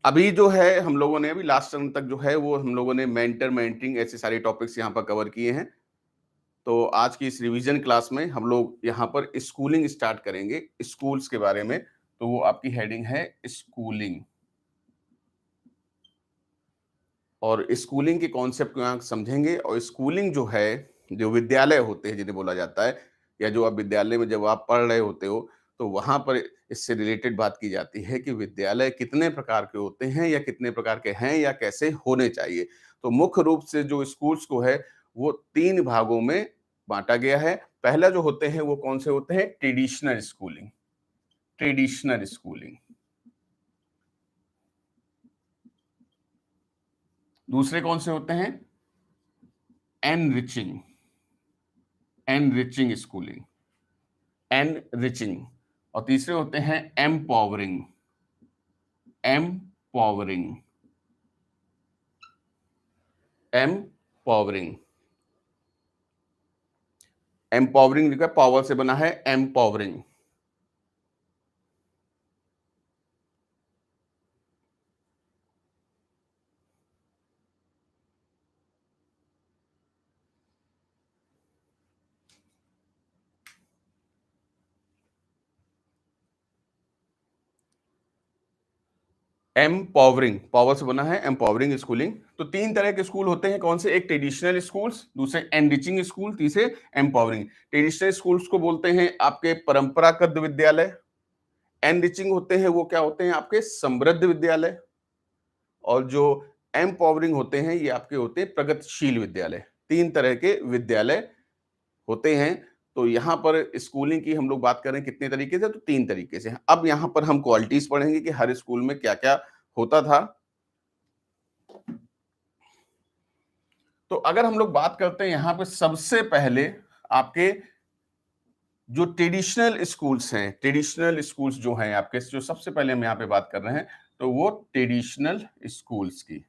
अभी जो है हम लोगों ने अभी लास्ट टर्म तक जो है वो हम लोगों ने मेंटर मेंटरिंग ऐसे सारे टॉपिक्स यहाँ पर कवर किए हैं। तो आज की इस रिवीजन क्लास में हम लोग यहाँ पर स्कूलिंग स्टार्ट करेंगे, स्कूल्स के बारे में। तो वो आपकी हेडिंग है स्कूलिंग। और स्कूलिंग के कॉन्सेप्ट को यहाँ समझेंगे। और स्कूलिंग जो है, जो विद्यालय होते हैं जिन्हें बोला जाता है, या जो आप विद्यालय में जब आप पढ़ रहे होते हो, तो वहां पर इससे रिलेटेड बात की जाती है कि विद्यालय कितने प्रकार के होते हैं, या कितने प्रकार के हैं, या कैसे होने चाहिए। तो मुख्य रूप से जो स्कूल्स को है वो तीन भागों में बांटा गया है। पहला जो होते हैं वो कौन से होते हैं? Traditional schooling. Traditional schooling. दूसरे कौन से होते हैं? एनरिचिंग। Enriching schooling. एनरिचिंग। और तीसरे होते हैं एम्पावरिंग। एम्पावरिंग। एम्पावरिंग। एम्पावरिंग लिखा है, पावर से बना है, एम्पावरिंग। एम्पावरिंग, पावर से बना है, एम्पावरिंग स्कूलिंग। तो तीन तरह के स्कूल होते हैं। कौन से? एक ट्रेडिशनल स्कूल्स, दूसरे एनरिचिंग स्कूल, तीसरे एम्पावरिंग। ट्रेडिशनल स्कूल्स को बोलते हैं आपके परंपरागत विद्यालय। एनरिचिंग होते हैं, वो क्या होते हैं? आपके समृद्ध विद्यालय। और जो एम्पावरिंग होते हैं, ये आपके होते हैं प्रगतिशील विद्यालय। तीन तरह के विद्यालय होते हैं। तो यहाँ पर स्कूलिंग की हम लोग बात करें कितने तरीके से, तो तीन तरीके से। अब यहाँ पर हम क्वालिटीज पढ़ेंगे कि हर स्कूल में क्या क्या होता था। तो अगर हम लोग बात करते हैं यहाँ पे, सबसे पहले आपके जो ट्रेडिशनल स्कूल्स हैं, ट्रेडिशनल स्कूल्स जो हैं आपके, जो सबसे पहले हम यहाँ पे बात कर रहे हैं, तो वो ट्रेडिशनल स्कूल्स की।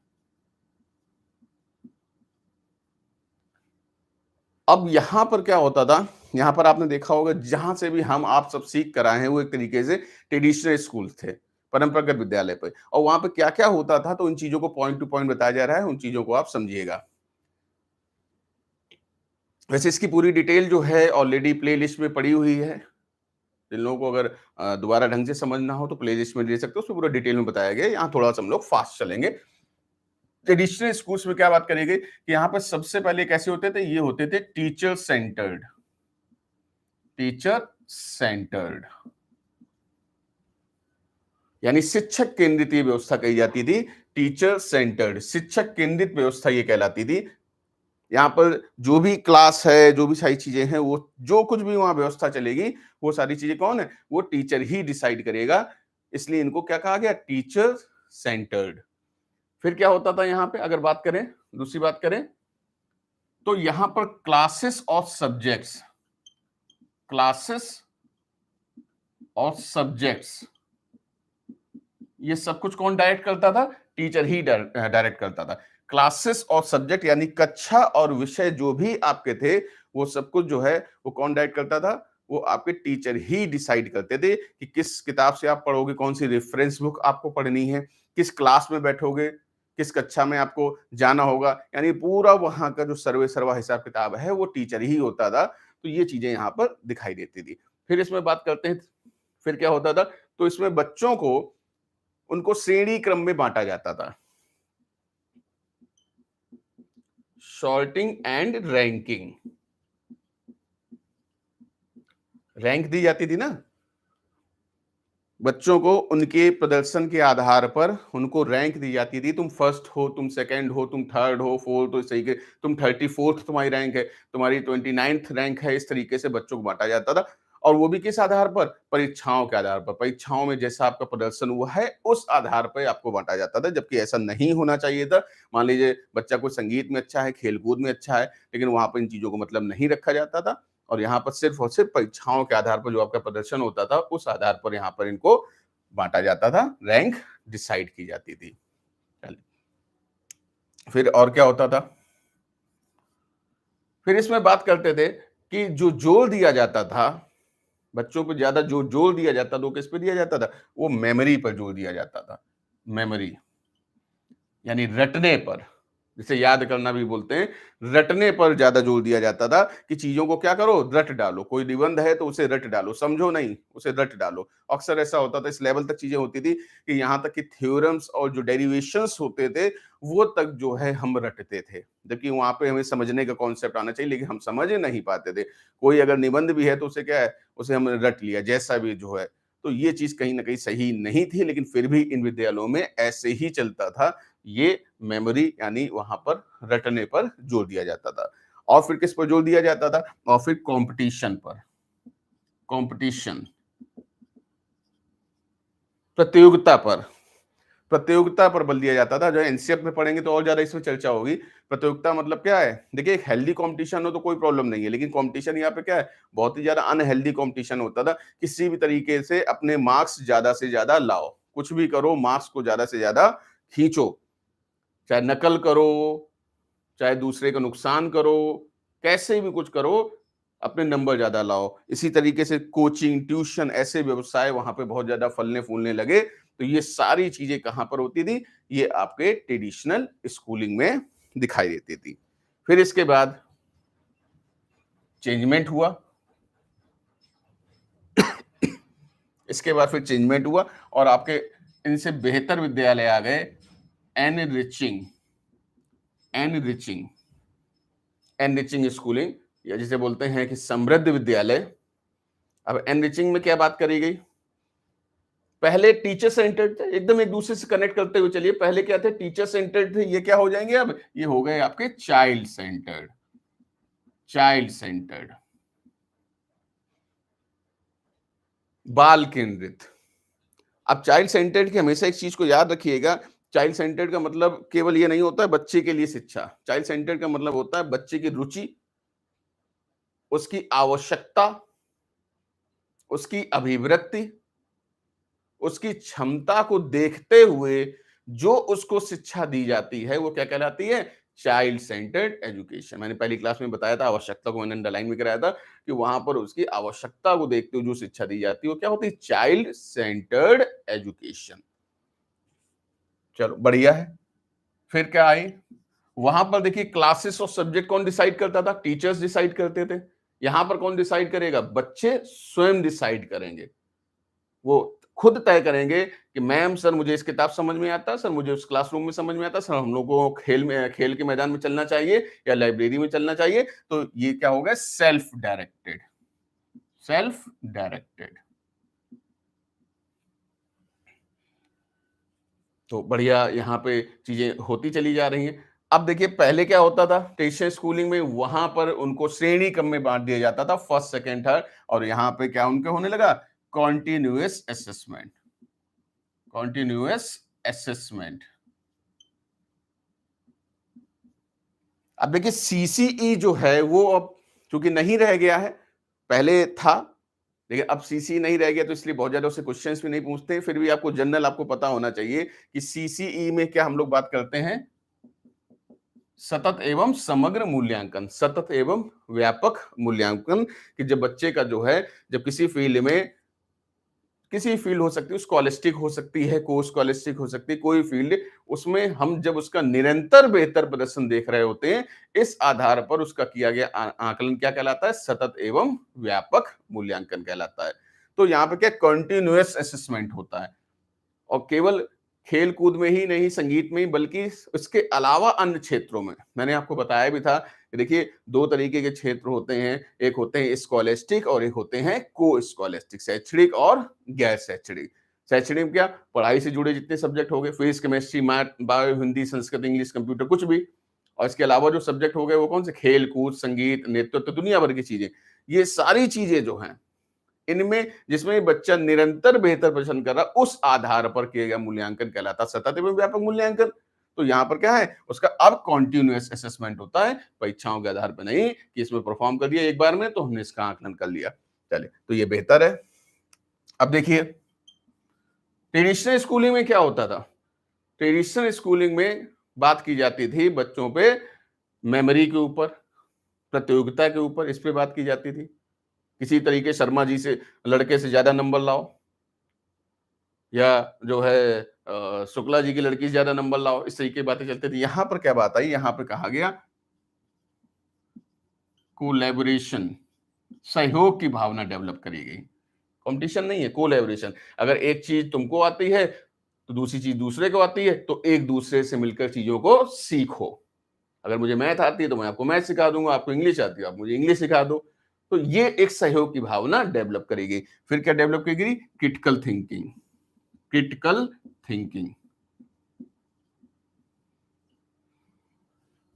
अब यहां पर क्या होता था, यहां पर आपने देखा होगा, जहां से भी हम आप सब सीख कर आए हैं, वो एक तरीके से ट्रेडिशनल स्कूल थे, परंपरागत विद्यालय पे। और वहां पे क्या क्या होता था, तो इन चीजों को पॉइंट टू पॉइंट बताया जा रहा है, उन चीजों को आप समझिएगा। वैसे इसकी पूरी डिटेल जो है ऑलरेडी प्ले लिस्ट में पड़ी हुई है। जिन लोगों को अगर दोबारा ढंग से समझना हो तो प्ले लिस्ट में ले सकते हो, उसमें पूरा डिटेल में बताया गया है। यहाँ थोड़ा सा हम लोग फास्ट चलेंगे। ट्रेडिशनल स्कूल्स में क्या बात करेंगे कि यहाँ पर सबसे पहले कैसे होते थे? ये होते थे टीचर सेंटर्ड। टीचर सेंटर्ड यानी शिक्षक केंद्रित ये व्यवस्था कही जाती थी। टीचर सेंटर्ड, शिक्षक केंद्रित व्यवस्था ये कहलाती थी। यहाँ पर जो भी क्लास है, जो भी सारी चीजें हैं, वो जो कुछ भी वहां व्यवस्था चलेगी, वो सारी चीजें कौन है? वो टीचर ही डिसाइड करेगा। इसलिए इनको क्या कहा गया? Teacher centred. फिर क्या होता था यहाँ पे, अगर बात करें, दूसरी बात करें, तो यहां पर क्लासेस और सब्जेक्ट्स, क्लासेस और सब्जेक्ट्स, ये सब कुछ कौन डायरेक्ट करता था? टीचर ही डायरेक्ट करता था। क्लासेस और सब्जेक्ट यानी कक्षा और विषय जो भी आपके थे, वो सब कुछ जो है वो कौन डायरेक्ट करता था? वो आपके टीचर ही डिसाइड करते थे कि किस किताब से आप पढ़ोगे, कौन सी रेफरेंस बुक आपको पढ़नी है, किस क्लास में बैठोगे, किस कक्षा में आपको जाना होगा। यानी पूरा वहां का जो सर्वे सर्वा हिसाब किताब है, वो टीचर ही होता था। तो ये चीजें यहाँ पर दिखाई देती थी। फिर इसमें बात करते हैं, फिर क्या होता था? तो इसमें बच्चों को, उनको श्रेणी क्रम में बांटा जाता था। Sorting and ranking. रैंक दी जाती थी ना बच्चों को, उनके प्रदर्शन के आधार पर उनको रैंक दी जाती थी। तुम फर्स्ट हो, तुम सेकंड हो, तुम थर्ड हो, फोर्थ हो, इस तरीके, तुम 34th तुम्हारी रैंक है, तुम्हारी 29th रैंक है। इस तरीके से बच्चों को बांटा जाता था। और वो भी किस आधार पर? परीक्षाओं के आधार पर। परीक्षाओं में जैसा आपका प्रदर्शन हुआ है, उस आधार पर आपको बांटा जाता था। जबकि ऐसा नहीं होना चाहिए था। मान लीजिए बच्चा कोई संगीत में अच्छा है, खेलकूद में अच्छा है, लेकिन वहां पर इन चीजों को मतलब नहीं रखा जाता था। और यहाँ पर सिर्फ और सिर्फ परीक्षाओं के आधार पर जो आपका प्रदर्शन होता था, उस आधार पर यहाँ पर इनको बांटा जाता था, रैंक डिसाइड की जाती थी। फिर और क्या होता था? फिर इसमें बात करते थे कि जो जोर दिया जाता था, बच्चों को ज्यादा जो जोर दिया जाता था, वो किस पे दिया जाता था? वो मेमोरी पर जोर दिया जाता था। मेमोरी यानी रटने पर, जिसे याद करना भी बोलते हैं, रटने पर ज्यादा जोर दिया जाता था कि चीजों को क्या करो, रट डालो। कोई निबंध है तो उसे रट डालो, समझो नहीं, उसे रट डालो। अक्सर ऐसा होता था, इस लेवल तक चीजें होती थी कि यहाँ तक कि थ्योरम्स और जो डेरिवेशंस होते थे वो तक जो है हम रटते थे, जबकि वहां पे हमें समझने का कॉन्सेप्ट आना चाहिए, लेकिन हम समझ नहीं पाते थे। कोई अगर निबंध भी है तो उसे क्या है, उसे हमने रट लिया जैसा भी जो है। तो ये चीज कहीं ना कहीं सही नहीं थी, लेकिन फिर भी इन विद्यालयों में ऐसे ही चलता था। ये मेमोरी यानी वहां पर रटने पर जोर दिया जाता था। और फिर किस पर जोर दिया जाता था, और फिर कंपटीशन पर, कंपटीशन, प्रतियोगिता पर, प्रतियोगिता पर बल दिया जाता था। जो एनसीएफ में पढ़ेंगे तो और ज्यादा इसमें चर्चा होगी। प्रतियोगिता मतलब क्या है, देखिए एक हेल्दी कंपटीशन हो तो कोई प्रॉब्लम नहीं है, लेकिन कंपटीशन यहाँ पे क्या है, बहुत ही ज्यादा अनहेल्दी कंपटीशन होता था। किसी भी तरीके से अपने मार्क्स ज्यादा से ज्यादा लाओ, कुछ भी करो, मार्क्स को ज्यादा से ज्यादा खींचो, चाहे नकल करो, चाहे दूसरे का नुकसान करो, कैसे भी कुछ करो, अपने नंबर ज्यादा लाओ। इसी तरीके से कोचिंग, ट्यूशन, ऐसे व्यवसाय वहां पे बहुत ज्यादा फलने फूलने लगे। तो ये सारी चीजें कहां पर होती थी, ये आपके ट्रेडिशनल स्कूलिंग में दिखाई देती थी। फिर इसके बाद चेंजमेंट हुआ, इसके बाद फिर चेंजमेंट हुआ और आपके इनसे बेहतर विद्यालय आ गए, एनरिचिंग, एनरिचिंग, एनरिचिंग स्कूलिंग, या जिसे बोलते हैं कि समृद्ध विद्यालय। अब एनरिचिंग में क्या बात करी गई, पहले टीचर सेंटर्ड थे, एकदम एक दूसरे से कनेक्ट करते हुए चलिए। पहले क्या थे, टीचर सेंटर्ड थे, ये क्या हो जाएंगे, अब ये हो गए आपके चाइल्ड सेंटर्ड, चाइल्ड सेंटर्ड, बाल केंद्रित। अब चाइल्ड सेंटर्ड की हमेशा एक चीज को याद रखिएगा, चाइल्ड सेंटर्ड का मतलब केवल ये नहीं होता है बच्चे के लिए शिक्षा। चाइल्ड सेंटर्ड का मतलब होता है बच्चे की रुचि, उसकी आवश्यकता, उसकी अभिवृत्ति, उसकी क्षमता को देखते हुए जो उसको शिक्षा दी जाती है वो क्या कहलाती है, चाइल्ड सेंटर्ड एजुकेशन। मैंने पहली क्लास में बताया था, आवश्यकता को मैंने अंडरलाइन भी कराया था कि वहां पर उसकी आवश्यकता को देखते हुए जो शिक्षा दी जाती है वो क्या होती है, चाइल्ड सेंटर्ड एजुकेशन। चलो बढ़िया है। फिर क्या आई, वहां पर देखिए क्लासेस और सब्जेक्ट कौन डिसाइड करता था, टीचर्स डिसाइड करते थे। यहां पर कौन डिसाइड करेगा, बच्चे स्वयं डिसाइड करेंगे। वो खुद तय करेंगे कि मैम सर मुझे इस किताब समझ में आता है, सर मुझे उस क्लासरूम में समझ में आता है, सर हम लोगों को खेल के मैदान में चलना चाहिए या लाइब्रेरी में चलना चाहिए। तो ये क्या होगा, सेल्फ डायरेक्टेड, सेल्फ डायरेक्टेड। तो बढ़िया यहाँ पे चीजें होती चली जा रही हैं। अब देखिए पहले क्या होता था टेक्निकल स्कूलिंग में, वहां पर उनको श्रेणी क्रम में बांट दिया जाता था, फर्स्ट सेकंड थर्ड, और यहाँ पे क्या उनके होने लगा, कॉन्टिन्यूअस असेसमेंट, कॉन्टिन्यूअस असेसमेंट। अब देखिए सीसीई जो है वो अब चूंकि नहीं रह गया है, पहले था लेकिन अब सीसीई नहीं रह गया, तो इसलिए बहुत ज्यादा उससे क्वेश्चंस भी नहीं पूछते हैं। फिर भी आपको जनरल आपको पता होना चाहिए कि सीसीई में क्या हम लोग बात करते हैं, सतत एवं समग्र मूल्यांकन, सतत एवं व्यापक मूल्यांकन। कि जब बच्चे का जो है, जब किसी फील्ड में, किसी फील्ड हो सकती है, स्कॉलस्टिक हो सकती है, को स्कॉलस्टिक हो सकती है, कोई फील्ड, उसमें हम जब उसका निरंतर बेहतर प्रदर्शन देख रहे होते हैं, इस आधार पर उसका किया गया आकलन क्या कहलाता है, सतत एवं व्यापक मूल्यांकन कहलाता है। तो यहाँ पे क्या कंटिन्यूअस असेसमेंट होता है, और केवल खेल कूद में ही नहीं, संगीत में ही, बल्कि इसके अलावा अन्य क्षेत्रों में। मैंने आपको बताया भी था कि देखिए दो तरीके के क्षेत्र होते हैं, एक होते हैं स्कॉलेस्टिक और एक होते हैं को स्कॉलेस्टिक, शैक्षणिक और गैर शैक्षणिक। शैक्षणिक में क्या, पढ़ाई से जुड़े जितने सब्जेक्ट हो गए, physics, chemistry, math, bio, Hindi, Sanskrit, English, computer, कुछ भी। और इसके अलावा जो सब्जेक्ट हो गए वो कौन से, खेल कूद, संगीत, नेतृत्व, दुनिया भर की चीजें। ये सारी चीजें जो हैं, इनमें जिसमें बच्चा निरंतर बेहतर प्रदर्शन कर रहा, उस आधार पर किया गया मूल्यांकन कहलाता सतत एवं व्यापक मूल्यांकन। तो यहां पर क्या है, उसका अब कॉन्टिन्यूअस असेसमेंट होता है, परीक्षाओं के आधार पर नहीं कि इसमें परफॉर्म कर दिया एक बार में तो हमने इसका आकलन कर लिया, चले तो ये बेहतर है। अब देखिए ट्रेडिशनल स्कूलिंग में क्या होता था, ट्रेडिशनल स्कूलिंग में बात की जाती थी बच्चों पे मेमोरी के ऊपर, प्रतियोगिता के ऊपर, इस पे बात की जाती थी। किसी तरीके शर्मा जी से, लड़के से ज्यादा नंबर लाओ, या जो है शुक्ला जी की लड़की से ज्यादा नंबर लाओ, इस तरीके की बातें चलती थी। यहां पर क्या बात आई, यहां पर कहा गया कोलैबोरेशन, सहयोग की भावना डेवलप करी गई। कंपटीशन नहीं है, कोलैबोरेशन। अगर एक चीज तुमको आती है तो दूसरी चीज दूसरे को आती है, तो एक दूसरे से मिलकर चीजों को सीखो। अगर मुझे मैथ आती है तो मैं आपको मैथ सिखा दूंगा, आपको इंग्लिश आती है आप मुझे इंग्लिश सिखा दो। तो ये एक सहयोग की भावना डेवलप करेगी। फिर क्या डेवलप करेगी? Critical thinking. क्रिटिकल थिंकिंग,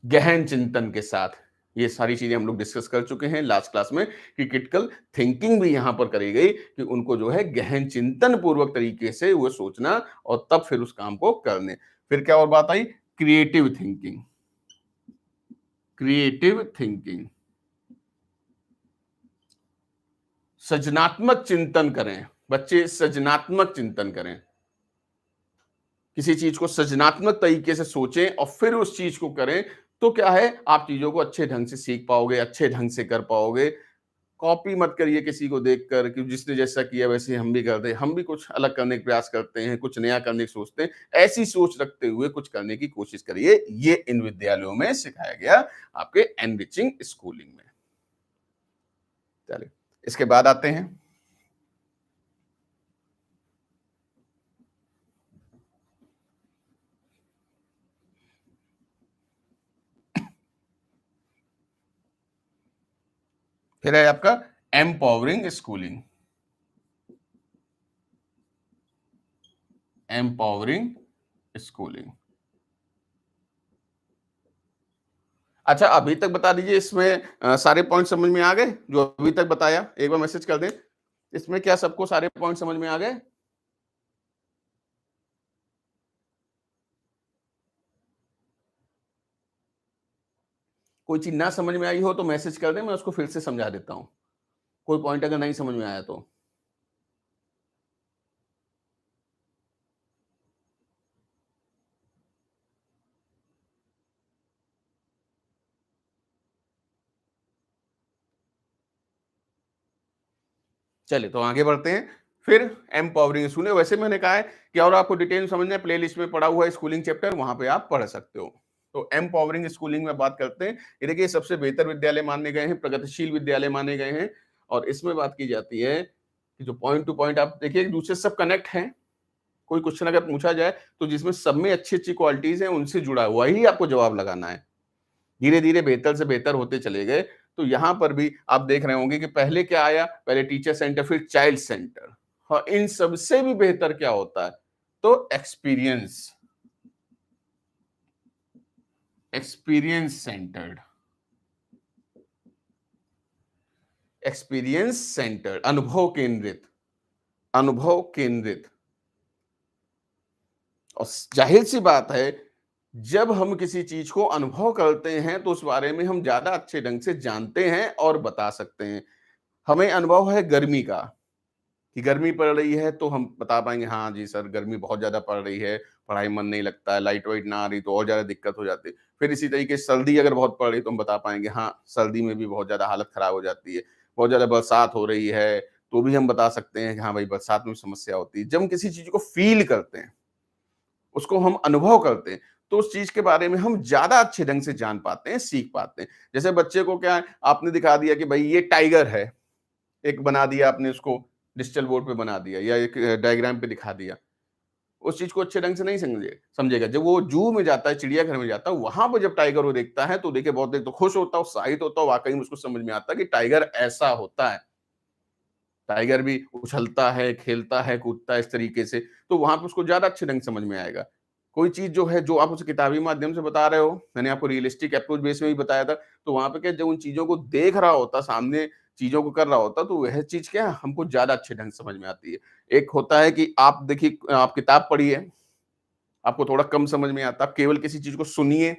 गहन चिंतन के साथ। ये सारी चीजें हम लोग डिस्कस कर चुके हैं लास्ट क्लास में कि क्रिटिकल थिंकिंग भी यहां पर करी गई कि उनको जो है गहन चिंतन पूर्वक तरीके से वो सोचना और तब फिर उस काम को करने। फिर क्या और बात आई? Creative thinking. क्रिएटिव थिंकिंग, सृजनात्मक चिंतन करें। बच्चे सृजनात्मक चिंतन करें, किसी चीज को सृजनात्मक तरीके से सोचें और फिर उस चीज को करें। तो क्या है, आप चीजों को अच्छे ढंग से सीख पाओगे, अच्छे ढंग से कर पाओगे। कॉपी मत करिए किसी को देखकर कि जिसने जैसा किया वैसे हम भी करते हैं। हम भी कुछ अलग करने का प्रयास करते हैं, कुछ नया करने की सोचते हैं। ऐसी सोच रखते हुए कुछ करने की कोशिश करिए। ये इन विद्यालयों में सिखाया गया आपके एनरिचिंग स्कूलिंग में। चलिए इसके बाद आते हैं फिर है आपका एम्पावरिंग स्कूलिंग। Empowering schooling. अच्छा, अभी तक बता दीजिए इसमें सारे पॉइंट समझ में आ गए जो अभी तक बताया? एक बार मैसेज कर दें। इसमें क्या सबको सारे पॉइंट समझ में आ गए? कोई चीज ना समझ में आई हो तो मैसेज कर दें, मैं उसको फिर से समझा देता हूं। कोई पॉइंट अगर नहीं समझ में आया तो। चलिए तो आगे बढ़ते हैं। फिर एम्पावरिंग स्कूलिंग, वैसे मैंने कहा है कि और आपको डिटेल में समझना है, प्ले लिस्ट में पड़ा हुआ है स्कूलिंग चैप्टर, वहां पे आप पढ़ सकते हो। तो एम्पावरिंग स्कूलिंग में बात करते हैं। ये देखिए सबसे बेहतर विद्यालय माने गए हैं, प्रगतिशील विद्यालय माने गए हैं। और इसमें बात की जाती है कि जो पॉइंट टू पॉइंट आप देखिए एक दूसरे से सब कनेक्ट हैं। कोई क्वेश्चन अगर पूछा जाए तो जिसमें सब में अच्छी अच्छी क्वालिटीज हैं उनसे जुड़ा हुआ ही आपको जवाब लगाना है। धीरे धीरे बेहतर से बेहतर होते चले गए। तो यहां पर भी आप देख रहे होंगे कि पहले क्या आया, पहले टीचर सेंटर फिर चाइल्ड सेंटर। हाँ, इन सबसे भी बेहतर क्या होता है? तो experience, experience centred. Experience centred, अनुभव केंद्रित। अनुभव केंद्रित। और जाहिर सी बात है, जब हम किसी चीज को अनुभव करते हैं तो उस बारे में हम ज्यादा अच्छे ढंग से जानते हैं और बता सकते हैं। हमें अनुभव है गर्मी का, कि गर्मी पड़ रही है तो हम बता पाएंगे हाँ जी सर गर्मी बहुत ज्यादा पड़ रही है, पढ़ाई मन नहीं लगता है, लाइट वाइट ना आ रही तो और ज्यादा दिक्कत हो जाती है। फिर इसी तरीके से सर्दी अगर बहुत पड़ रही तो हम बता पाएंगे हाँ सर्दी में भी बहुत ज्यादा हालत खराब हो जाती है। बहुत ज्यादा बरसात हो रही है तो भी हम बता सकते हैं कि हाँ भाई बरसात में समस्या होती है। जब हम किसी चीज को फील करते हैं, उसको हम अनुभव करते हैं, तो उस चीज के बारे में हम ज्यादा अच्छे ढंग से जान पाते हैं, सीख पाते हैं। जैसे बच्चे को क्या है, आपने दिखा दिया कि भाई ये टाइगर है, एक बना दिया आपने उसको, डिजिटल बोर्ड पे बना दिया या एक डायग्राम पे दिखा दिया। उस चीज को अच्छे ढंग से नहीं समझेगा। जब वो जू में जाता है, चिड़ियाघर में जाता है, वहां पर जब टाइगर वो देखता है तो देखिए बहुत देर तो खुश होता है, उत्साहित होता है, वाकई में उसको समझ में आता है कि टाइगर ऐसा होता है। टाइगर भी उछलता है, खेलता है, कूदता है इस तरीके से। तो वहां पे उसको ज्यादा अच्छे ढंग से समझ में आएगा। कोई चीज जो है जो आप उसे किताबी माध्यम से बता रहे हो, मैंने आपको रियलिस्टिक अप्रोच बेस में भी बताया था, तो वहां पे क्या जब उन चीजों को देख रहा होता, सामने चीजों को कर रहा होता, तो वह चीज क्या है हमको ज्यादा अच्छे ढंग से समझ में आती है। एक होता है कि आप देखिए आप किताब पढ़िए, आपको थोड़ा कम समझ में आता, आप केवल किसी चीज को सुनिए,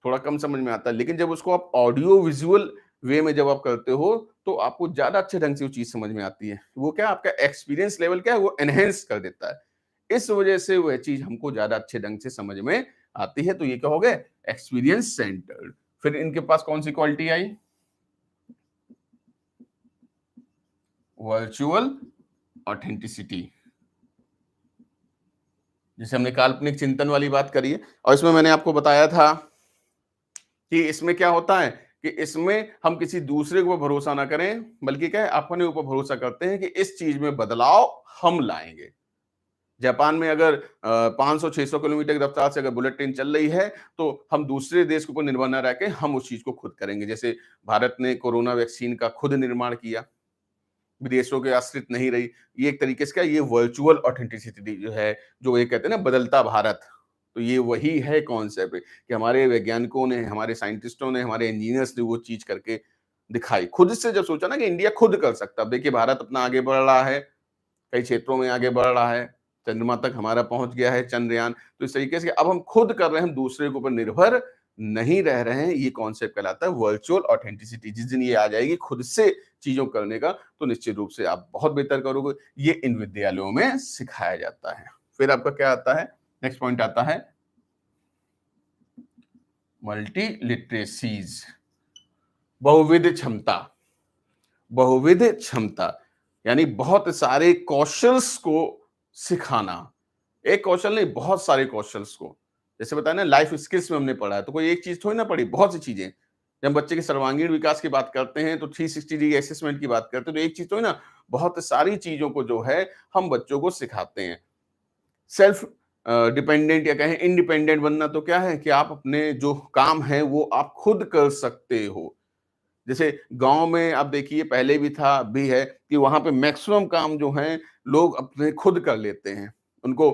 थोड़ा कम समझ में आता है। लेकिन जब उसको आप ऑडियो विजुअल वे में जब आप करते हो तो आपको ज्यादा अच्छे ढंग से वो चीज समझ में आती है। वो क्या आपका एक्सपीरियंस लेवल क्या है वो एनहेंस कर देता है। इस वजह से वह चीज हमको ज्यादा अच्छे ढंग से समझ में आती है। तो ये क्या हो गया, एक्सपीरियंस सेंटर्ड। फिर इनके पास कौन सी क्वालिटी आई? Virtual authenticity. जैसे हमने काल्पनिक चिंतन वाली बात करी है, और इसमें मैंने आपको बताया था कि इसमें क्या होता है कि इसमें हम किसी दूसरे के ऊपर भरोसा ना करें, बल्कि क्या है, अपने ऊपर भरोसा करते हैं कि इस चीज में बदलाव हम लाएंगे। जापान में अगर 500-600 किलोमीटर की रफ्तार से अगर बुलेट ट्रेन चल रही है, तो हम दूसरे देश के ऊपर निर्भर न रह के हम उस चीज को खुद करेंगे। जैसे भारत ने कोरोना वैक्सीन का खुद निर्माण किया, विदेशों के आश्रित नहीं रही। ये एक तरीके से क्या, ये वर्चुअल ऑथेंटिसिटी जो है, जो ये कहते हैं ना बदलता भारत, तो ये वही है कॉन्सेप्ट कि हमारे वैज्ञानिकों ने, हमारे साइंटिस्टों ने, हमारे इंजीनियर्स ने वो चीज करके दिखाई। खुद से जब सोचा ना कि इंडिया खुद कर सकता, अब देखिए भारत अपना आगे बढ़ रहा है, कई क्षेत्रों में आगे बढ़ रहा है, चंद्रमा तक हमारा पहुंच गया है चंद्रयान। तो इस तरीके से अब हम खुद कर रहे हैं, हम दूसरे के ऊपर निर्भर नहीं रह रहे हैं। ये कॉन्सेप्ट कहलाता है वर्चुअल ऑथेंटिसिटी। जिस दिन ये आ जाएगी खुद से चीजों करने का, तो निश्चित रूप से आप बहुत बेहतर करोगे। ये इन विद्यालयों में सिखाया जाता है। फिर आपका क्या आता है, नेक्स्ट पॉइंट आता है मल्टी लिटरेसीज, बहुविध क्षमता। बहुविध क्षमता यानी बहुत सारे कौशल्स को सिखाना। एक कौशल नहीं, बहुत सारे कौशल्स को। जैसे बताया ना, लाइफ स्किल्स में हमने पढ़ा है, तो कोई एक चीज थोड़ी ना पढ़ी, बहुत सी चीजें। जब हम बच्चे के सर्वांगीण विकास की बात करते हैं, तो 360 डिग्री असेसमेंट की बात करते हैं, तो एक चीज थोड़ी ना, बहुत सारी चीजों को जो है हम बच्चों को सिखाते हैं। सेल्फ डिपेंडेंट या कहें इंडिपेंडेंट बनना, तो क्या है कि आप अपने जो काम है वो आप खुद कर सकते हो। जैसे गांव में आप देखिए, पहले भी था, अब भी है, कि वहां पे मैक्सिमम काम जो है लोग अपने खुद कर लेते हैं। उनको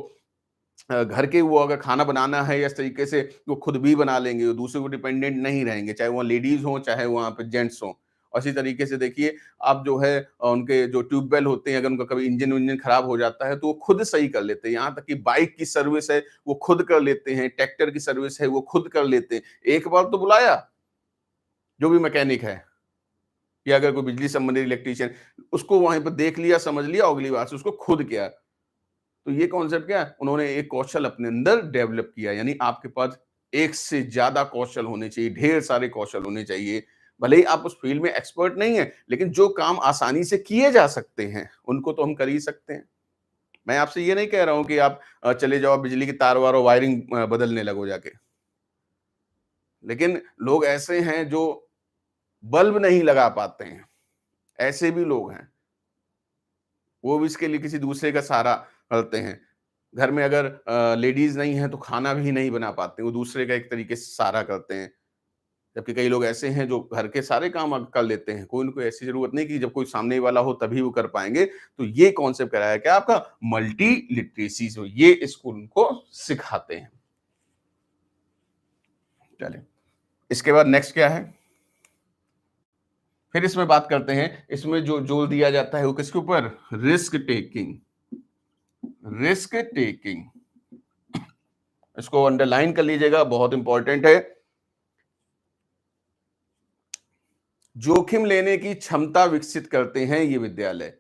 घर के, वो अगर खाना बनाना है या इस तरीके से, वो खुद भी बना लेंगे, वो दूसरे को डिपेंडेंट नहीं रहेंगे, चाहे वहाँ लेडीज हो चाहे वहाँ पे जेंट्स हो। और इसी तरीके से देखिए, आप जो है उनके जो ट्यूबवेल होते हैं, अगर उनका कभी इंजन विंजन खराब हो जाता है, तो वो खुद सही कर लेते हैं। यहाँ तक कि बाइक की सर्विस है वो खुद कर लेते हैं, ट्रैक्टर की सर्विस है वो खुद कर लेते हैं। एक बार तो बुलाया जो भी मैकेनिक है, या अगर कोई बिजली संबंधित इलेक्ट्रीशियन, उसको वहीं पर देख लिया, समझ लिया, अगली बार से उसको खुद किया। तो ये कॉन्सेप्ट क्या है, उन्होंने एक कौशल अपने अंदर डेवलप किया। यानी आपके पास एक से ज्यादा कौशल होने चाहिए, ढेर सारे कौशल होने चाहिए। भले ही आप उस फील्ड में एक्सपर्ट नहीं है, लेकिन जो काम आसानी से किए जा सकते हैं उनको तो हम कर ही सकते हैं। मैं आपसे ये नहीं कह रहा हूं कि आप चले जाओ बिजली की तार वार वायरिंग बदलने लगो जाके, लेकिन लोग ऐसे हैं जो बल्ब नहीं लगा पाते हैं, ऐसे भी लोग हैं। वो भी इसके लिए किसी दूसरे का सहारा करते हैं। घर में अगर लेडीज नहीं है तो खाना भी नहीं बना पाते, वो दूसरे का एक तरीके से सहारा करते हैं। जबकि कई लोग ऐसे हैं जो घर के सारे काम कर लेते हैं, कोई उनको ऐसी जरूरत नहीं कि जब कोई सामने वाला हो तभी वो कर पाएंगे। तो ये कॉन्सेप्ट कराया क्या आपका, मल्टी लिटरेसी, जो ये स्कूल उनको सिखाते हैं। चलिए, इसके बाद नेक्स्ट क्या है, फिर इसमें बात करते हैं। इसमें जो जोर दिया जाता है वो किसके ऊपर, रिस्क टेकिंग। रिस्क टेकिंग, इसको अंडरलाइन कर लीजिएगा, बहुत इंपॉर्टेंट है। जोखिम लेने की क्षमता विकसित करते हैं ये विद्यालय।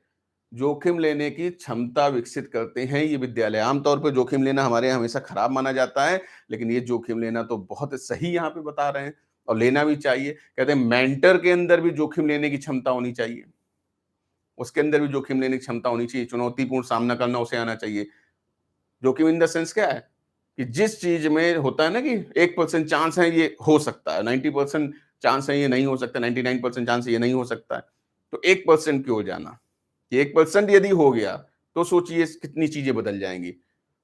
जोखिम लेने की क्षमता विकसित करते हैं ये विद्यालय। आमतौर पर जोखिम लेना हमारे यहाँ हमेशा खराब माना जाता है, लेकिन ये जोखिम लेना तो बहुत सही यहाँ पे बता रहे हैं, और लेना भी चाहिए। कहते हैं मेंटर के अंदर भी जोखिम लेने की क्षमता होनी चाहिए, उसके अंदर भी जोखिम लेने की क्षमता होनी चाहिए, चुनौतीपूर्ण सामना करना उसे आना चाहिए। जोखिम इन द सेंस क्या है कि जिस चीज में होता है ना कि 1% चांस है ये हो सकता है, 90% चांस है ये नहीं हो सकता, 99% चांस है ये नहीं हो सकता है, तो 1% क्यों जाना, ये 1% यदि हो गया तो सोचिए कितनी चीजें बदल जाएंगी।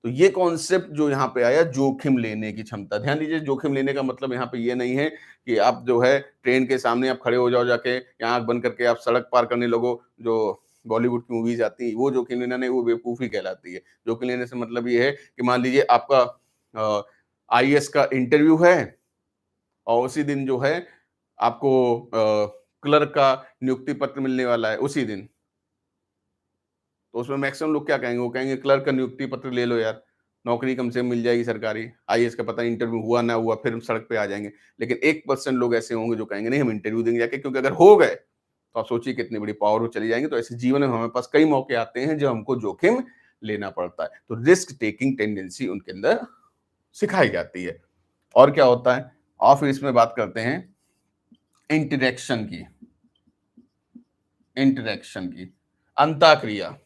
तो ये कॉन्सेप्ट जो यहाँ पे आया, जोखिम लेने की क्षमता। ध्यान दीजिए, जोखिम लेने का मतलब यहाँ पे ये नहीं है कि आप जो है ट्रेन के सामने आप खड़े हो जाओ जाके, या आंख बंद करके आप सड़क पार करने लगो, जो बॉलीवुड की मूवीज आती है, वो जोखिम लेना नहीं, वो बेवकूफी कहलाती है। जोखिम लेने से मतलब ये है कि मान लीजिए आपका आईएएस का इंटरव्यू है, और उसी दिन जो है आपको क्लर्क का नियुक्ति पत्र मिलने वाला है उसी दिन। तो उसमें मैक्सिमम लोग क्या कहेंगे, वो कहेंगे क्लर्क का नियुक्ति पत्र ले लो यार, नौकरी कम से कम मिल जाएगी सरकारी। आईएएस का पता इंटरव्यू हुआ ना हुआ, फिर हम सड़क पे आ जाएंगे। लेकिन 1% लोग ऐसे होंगे जो कहेंगे नहीं, हम इंटरव्यू देंगे जाके, क्योंकि अगर हो गए तो आप सोचिए कितनी बड़ी पावर वो चली जाएंगे। तो ऐसे जीवन में हमारे पास कई मौके आते हैं जब हमको जोखिम लेना पड़ता है। तो रिस्क टेकिंग टेंडेंसी उनके अंदर सिखाई जाती है। और क्या होता है, और फिर इसमें बात करते हैं इंटरेक्शन की। इंटरेक्शन की अंतःक्रिया,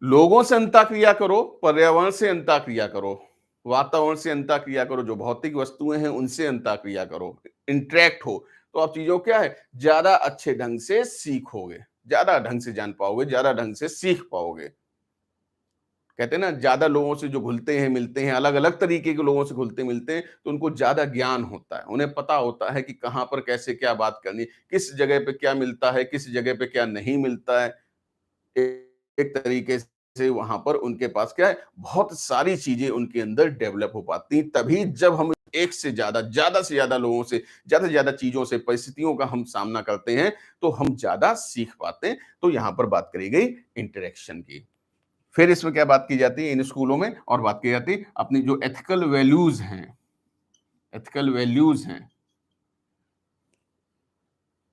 लोगों से अंतःक्रिया करो, पर्यावरण से अंतःक्रिया करो, वातावरण से अंतःक्रिया करो, जो भौतिक वस्तुएं हैं उनसे अंतःक्रिया करो, इंटरेक्ट हो, तो आप चीजों क्या है ज्यादा अच्छे ढंग से सीखोगे, ज्यादा ढंग से जान पाओगे, ज्यादा ढंग से सीख पाओगे। कहते हैं ना, ज्यादा लोगों से जो घुलते हैं मिलते हैं, अलग अलग तरीके के लोगों से घुलते मिलते हैं, तो उनको ज्यादा ज्ञान होता है, उन्हें पता होता है कि कहाँ पर कैसे क्या बात करनी, किस जगह पे क्या मिलता है, किस जगह पे क्या नहीं मिलता है। एक तरीके से वहां पर उनके पास क्या है, बहुत सारी चीजें उनके अंदर डेवलप हो पाती, तभी जब हम एक से ज्यादा से ज्यादा लोगों से ज्यादा चीजों से, परिस्थितियों का हम सामना करते हैं, तो हम ज्यादा सीख पाते हैं। तो यहां पर बात करी गई इंटरेक्शन की। फिर इसमें क्या बात की जाती है इन स्कूलों में, और बात की जाती है अपनी जो एथिकल वैल्यूज हैं, एथिकल वैल्यूज हैं,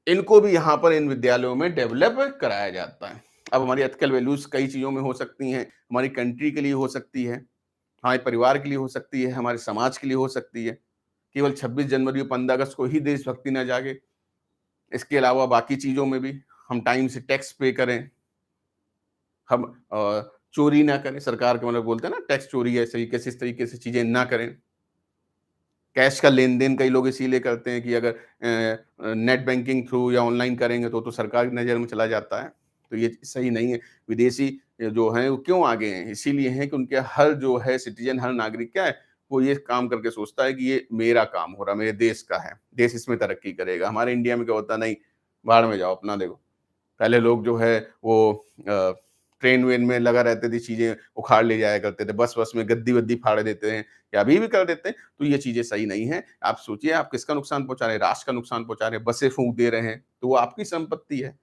इनको भी यहां पर इन विद्यालयों में डेवलप कराया जाता है। अब हमारी एथिकल वैल्यूज कई चीजों में हो सकती हैं, हमारी कंट्री के लिए हो सकती है, हमारे परिवार के लिए हो सकती है, हमारे समाज के लिए हो सकती है। केवल 26 जनवरी और 15 अगस्त को ही देशभक्ति न जागे, इसके अलावा बाकी चीजों में भी हम टाइम से टैक्स पे करें, हम चोरी ना करें, सरकार के मतलब बोलते हैं ना टैक्स चोरी है, इस तरीके से चीजें ना करें। कैश का लेन-देन कई लोग इसीलिए करते हैं कि अगर नेट बैंकिंग थ्रू या ऑनलाइन करेंगे तो सरकार की नज़र में चला जाता है। तो ये सही नहीं है। विदेशी जो हैं वो क्यों आगे हैं? इसीलिए हैं कि उनके हर जो है सिटीज़न, हर नागरिक क्या है, वो ये काम करके सोचता है कि ये मेरा काम हो रहा है, मेरे देश का है, देश इसमें तरक्की करेगा। हमारे इंडिया में क्या होता है, नहीं, भाड़ में जाओ, अपना देखो। पहले लोग जो है वो ट्रेन वेन में लगा रहते थे, चीजें उखाड़ ले जाया करते थे, बस में गद्दी वद्दी फाड़ देते हैं, या अभी भी कर देते हैं। तो ये चीजें सही नहीं है। आप सोचिए, आप किसका नुकसान पहुंचा रहे हैं, राष्ट्र का नुकसान पहुंचा रहे हैं, बसें फूंक दे रहे हैं, तो वो आपकी संपत्ति है।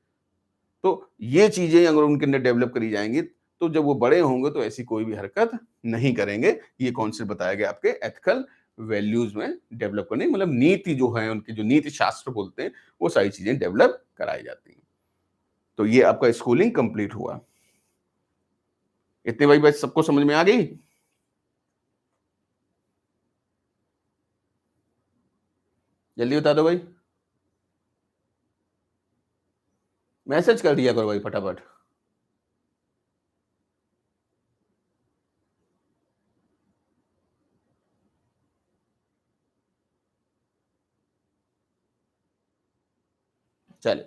तो ये चीजें अगर उनके अंदर डेवलप करी जाएंगी, तो जब वो बड़े होंगे तो ऐसी कोई भी हरकत नहीं करेंगे। ये कॉन्सेप्ट बताया गया आपके एथिकल वैल्यूज में डेवलप करने, मतलब नीति जो है, उनके जो नीति शास्त्र बोलते हैं, वो सारी चीजें डेवलप कराई जाती हैं। तो ये आपका स्कूलिंग कंप्लीट हुआ। इतने भाई सबको समझ में आ गई? जल्दी बता दो भाई। मैसेज कर दिया करो भाई फटाफट। चले,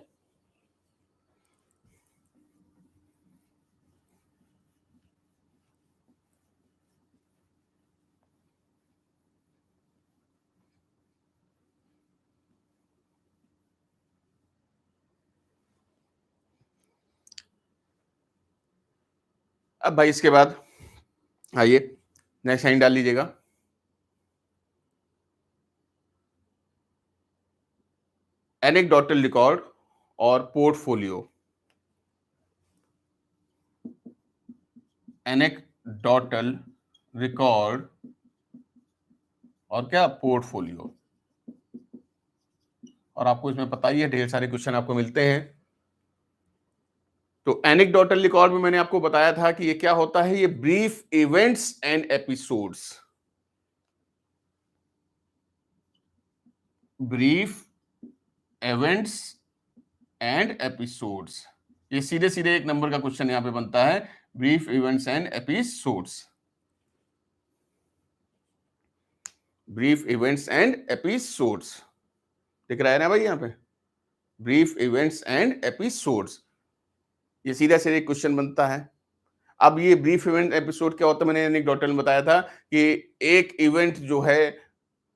अब भाई इसके बाद आइए नेक्स्ट लाइन डाल लीजिएगा। एनेक्डोटल रिकॉर्ड और पोर्टफोलियो। एनेक्डोटल रिकॉर्ड और क्या, पोर्टफोलियो। और आपको इसमें पता ही है, ढेर सारे क्वेश्चन आपको मिलते हैं। तो एनेक्डोटल रिकॉर्ड में मैंने आपको बताया था कि ये क्या होता है, ये brief events and episodes, brief events and episodes. ये सीधे सीधे एक नंबर का क्वेश्चन यहां पे बनता है, brief events and episodes, brief events and episodes. दिख रहा है ना भाई यहाँ पे, ब्रीफ इवेंट्स एंड एपिसोड्स, ये सीधा सीधा क्वेश्चन बनता है। अब ये ब्रीफ इवेंट एपिसोड क्या होता है, मैंने एक डॉक्टर ने बताया था कि एक इवेंट जो है,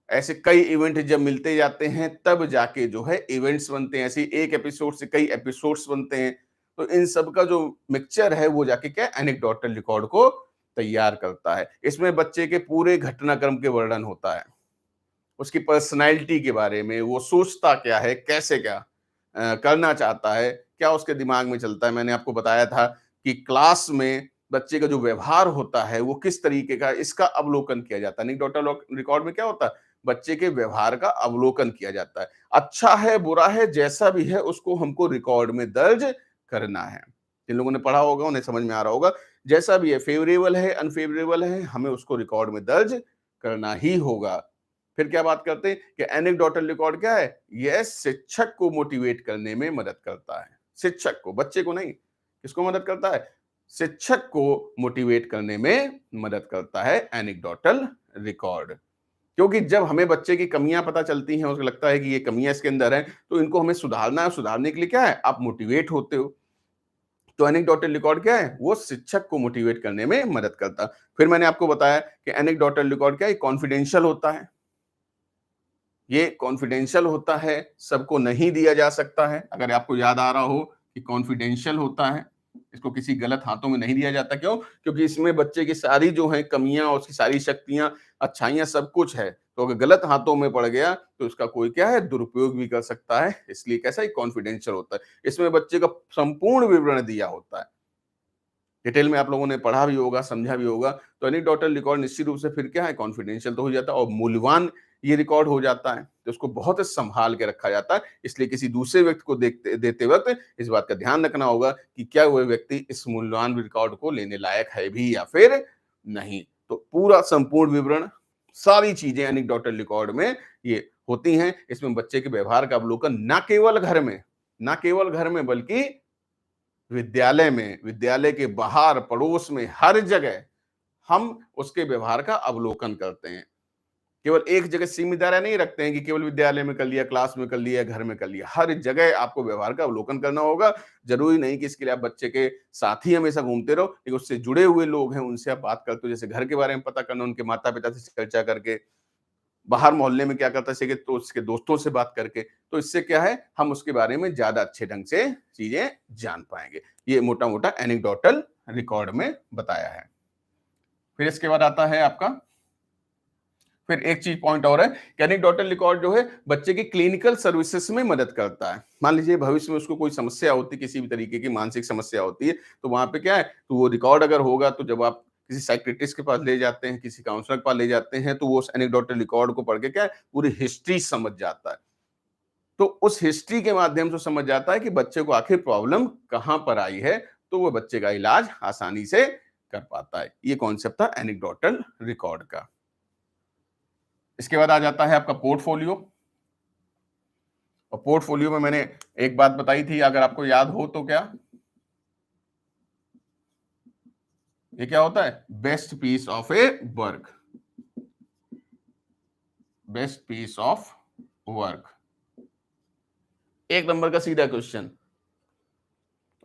ऐसे कई इवेंट जब मिलते जाते हैं तब जाके जो है इवेंट्स बनते हैं, ऐसे एक एपिसोड से कई एपिसोड्स बनते हैं। तो इन सब का जो मिक्सचर है वो जाके क्या एनेक्डोटल रिकॉर्ड को तैयार करता है। इसमें बच्चे के पूरे घटनाक्रम के वर्णन होता है, उसकी पर्सनैलिटी के बारे में, वो सोचता क्या है, कैसे क्या करना चाहता है, क्या उसके दिमाग में चलता है। मैंने आपको बताया था कि क्लास में बच्चे का जो व्यवहार होता है वो किस तरीके का, इसका अवलोकन किया जाता है। एनेक्डोटल रिकॉर्ड में क्या होता है, बच्चे के व्यवहार का अवलोकन किया जाता है। अच्छा है बुरा है जैसा भी है, उसको हमको रिकॉर्ड में दर्ज करना है। जिन लोगों ने पढ़ा होगा उन्हें समझ में आ रहा होगा, जैसा भी है, फेवरेबल है अनफेवरेबल है, हमें उसको रिकॉर्ड में दर्ज करना ही होगा। फिर क्या बात करते हैं कि एनेक्डोटल रिकॉर्ड क्या है, यह शिक्षक को मोटिवेट करने में मदद करता है। शिक्षक को, बच्चे को नहीं। किसको मदद करता है, शिक्षक को मोटिवेट करने में मदद करता है एनेक्डोटल रिकॉर्ड। क्योंकि जब हमें बच्चे की कमियां पता चलती हैं, उसको लगता है कि ये कमियां इसके अंदर हैं, तो इनको हमें सुधारना है। सुधारने के लिए क्या है, आप मोटिवेट होते हो। तो एनेक्डोटल रिकॉर्ड क्या है, वो शिक्षक को मोटिवेट करने में मदद करता है। फिर मैंने आपको बताया कि एनेक्डोटल रिकॉर्ड क्या है, कॉन्फिडेंशियल होता है। ये कॉन्फिडेंशियल होता है, सबको नहीं दिया जा सकता है। अगर आपको याद आ रहा हो कि कॉन्फिडेंशियल होता है, इसको किसी गलत हाथों में नहीं दिया जाता। क्यों? क्योंकि इसमें बच्चे की सारी जो है कमियां, उसकी सारी शक्तियां, अच्छाइयां, सब कुछ है। तो अगर गलत हाथों में पड़ गया तो इसका कोई क्या है, दुरुपयोग भी कर सकता है। इसलिए कैसा, कॉन्फिडेंशियल होता है। इसमें बच्चे का संपूर्ण विवरण दिया होता है। डिटेल में आप लोगों ने पढ़ा भी होगा, समझा भी होगा। तो एनेक्डोटल रिकॉर्ड निश्चित रूप से फिर क्या है, कॉन्फिडेंशियल तो हो जाता है और मूल्यवान ये रिकॉर्ड हो जाता है। तो उसको बहुत संभाल के रखा जाता है। इसलिए किसी दूसरे व्यक्ति को देखते देते वक्त इस बात का ध्यान रखना होगा कि क्या वह व्यक्ति इस मूल्यवान रिकॉर्ड को लेने लायक है भी या फिर नहीं। तो पूरा संपूर्ण विवरण, सारी चीजें एनेक्डोटल रिकॉर्ड में ये होती हैं। इसमें बच्चे के व्यवहार का अवलोकन ना केवल घर में बल्कि विद्यालय में, विद्यालय के बाहर, पड़ोस में, हर जगह हम उसके व्यवहार का अवलोकन करते हैं। केवल एक जगह सीमित नहीं रखते हैं कि केवल विद्यालय में कर लिया, क्लास में कर लिया, घर में कर लिया। हर जगह आपको व्यवहार का अवलोकन करना होगा। जरूरी नहीं कि इसके लिए आप बच्चे के साथ ही हमेशा घूमते रहो, लेकिन उससे जुड़े हुए लोग हैं, उनसे आप बात करते हो। जैसे घर के बारे में पता करना, उनके माता पिता से चर्चा करके, बाहर मोहल्ले में क्या करता है तो उसके दोस्तों से बात करके। तो इससे क्या है, हम उसके बारे में ज्यादा अच्छे ढंग से चीजें जान पाएंगे। ये मोटा मोटा एनेक्डोटल रिकॉर्ड में बताया है। फिर इसके बाद आता है आपका, फिर एक चीज पॉइंट और है कि एनेक्डोटल रिकॉर्ड जो है बच्चे की क्लिनिकल सर्विसेज में मदद करता है। मान लीजिए भविष्य में उसको कोई समस्या होती, किसी भी तरीके की मानसिक समस्या होती है, तो वहां पे क्या है, तो वो रिकॉर्ड अगर होगा तो जब आप किसी साइक्रेटिस्ट के पास ले जाते हैं, किसी काउंसलर के पास ले जाते हैं, तो वो उस एनेक्डोटल रिकॉर्ड को पढ़ के क्या है, पूरी हिस्ट्री समझ जाता है। तो उस हिस्ट्री के माध्यम से समझ जाता है कि बच्चे को आखिर प्रॉब्लम कहां पर आई है, तो वो बच्चे का इलाज आसानी से कर पाता है। ये कॉन्सेप्ट था एनेक्डोटल रिकॉर्ड का। इसके बाद आ जाता है आपका पोर्टफोलियो। और पोर्टफोलियो में मैंने एक बात बताई थी, अगर आपको याद हो तो, क्या ये क्या होता है, best piece of a work, best piece of work, एक नंबर का सीधा क्वेश्चन।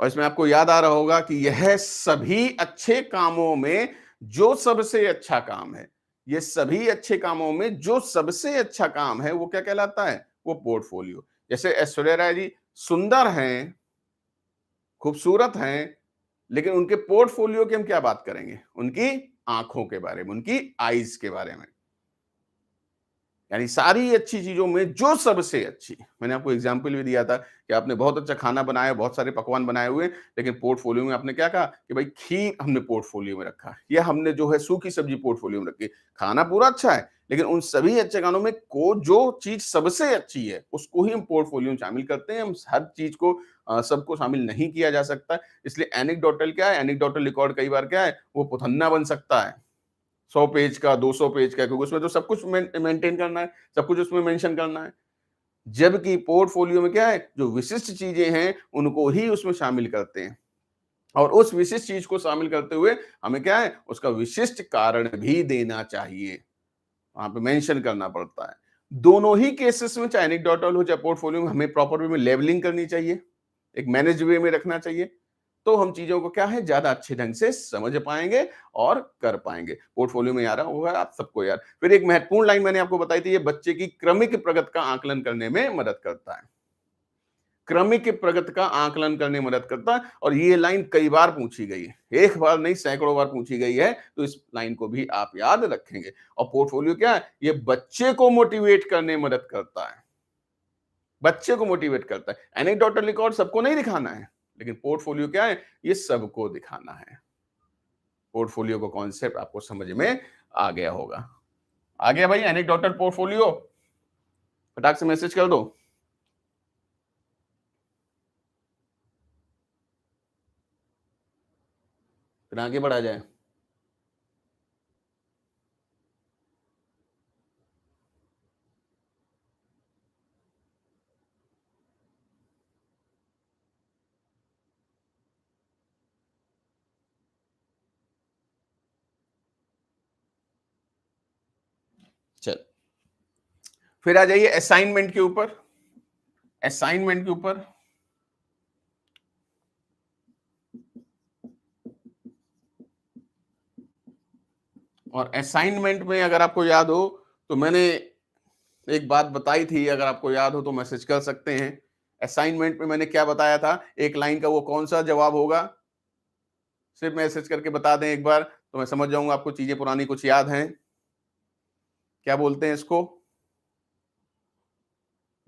और इसमें आपको याद आ रहा होगा कि यह सभी अच्छे कामों में जो सबसे अच्छा काम है, ये सभी अच्छे कामों में जो सबसे अच्छा काम है, वो क्या कहलाता है, वो पोर्टफोलियो। जैसे ऐश्वर्या राय जी सुंदर हैं, खूबसूरत हैं, लेकिन उनके पोर्टफोलियो की हम क्या बात करेंगे, उनकी आंखों के बारे में, उनकी आईज के बारे में। यानी सारी अच्छी चीजों में जो सबसे अच्छी, मैंने आपको एग्जाम्पल भी दिया था कि आपने बहुत अच्छा खाना बनाया, बहुत सारे पकवान बनाए हुए, लेकिन पोर्टफोलियो में आपने क्या कहा कि भाई खीर हमने पोर्टफोलियो में रखा, या हमने जो है सूखी सब्जी पोर्टफोलियो में रखी। खाना पूरा अच्छा है, लेकिन उन सभी अच्छे खानों में को जो चीज सबसे अच्छी है उसको ही हम पोर्टफोलियो में शामिल करते हैं। हम हर चीज को सबको शामिल नहीं किया जा सकता। इसलिए एनेक्डोटल क्या है, एनेक्डोटल रिकॉर्ड कई बार क्या है, वो पुथन्ना बन सकता है, 100 पेज का, 200 पेज का, क्योंकि उसमें तो सब कुछ मेंटेन करना है, सब कुछ उसमें मेंशन करना है। जबकि पोर्टफोलियो में क्या है, जो विशिष्ट चीजें हैं उनको ही उसमें शामिल करते हैं। और उस विशिष्ट चीज को शामिल करते हुए हमें क्या है, उसका विशिष्ट कारण भी देना चाहिए, वहां पे मेंशन करना पड़ता है। दोनों ही केसेस में, चाहे एनेक्डोटल हो चाहे पोर्टफोलियो में, हमें प्रॉपर वे में लेबलिंग करनी चाहिए, एक मैनेज वे में रखना चाहिए। तो हम चीजों को क्या है, ज्यादा अच्छे ढंग से समझ पाएंगे और कर पाएंगे। पोर्टफोलियो में आ रहा होगा आप सबको यार। फिर एक महत्वपूर्ण लाइन मैंने आपको बताई थी, ये बच्चे की क्रमिक प्रगति का आकलन करने में मदद करता है। क्रमिक प्रगति का आकलन करने में मदद करता है। और ये लाइन कई बार पूछी गई है, एक बार नहीं सैकड़ों बार पूछी गई है, तो इस लाइन को भी आप याद रखेंगे। और पोर्टफोलियो क्या है, ये बच्चे को मोटिवेट करने में मदद करता है, बच्चे को मोटिवेट करता है। एनेक्डोटल रिकॉर्ड सबको नहीं दिखाना है, लेकिन पोर्टफोलियो क्या है, ये सबको दिखाना है। पोर्टफोलियो का कॉन्सेप्ट आपको समझ में आ गया होगा। आ गया भाई एनेक्डोटल पोर्टफोलियो, फटाक से मैसेज कर दो, फिर आगे बढ़ा जाए। फिर आ जाइए असाइनमेंट के ऊपर। असाइनमेंट के ऊपर और असाइनमेंट में अगर आपको याद हो तो मैंने एक बात बताई थी, अगर आपको याद हो तो मैसेज कर सकते हैं। असाइनमेंट में मैंने क्या बताया था, एक लाइन का वो कौन सा जवाब होगा, सिर्फ मैसेज करके बता दें एक बार तो मैं समझ जाऊंगा आपको चीजें पुरानी कुछ याद हैं। क्या बोलते हैं इसको,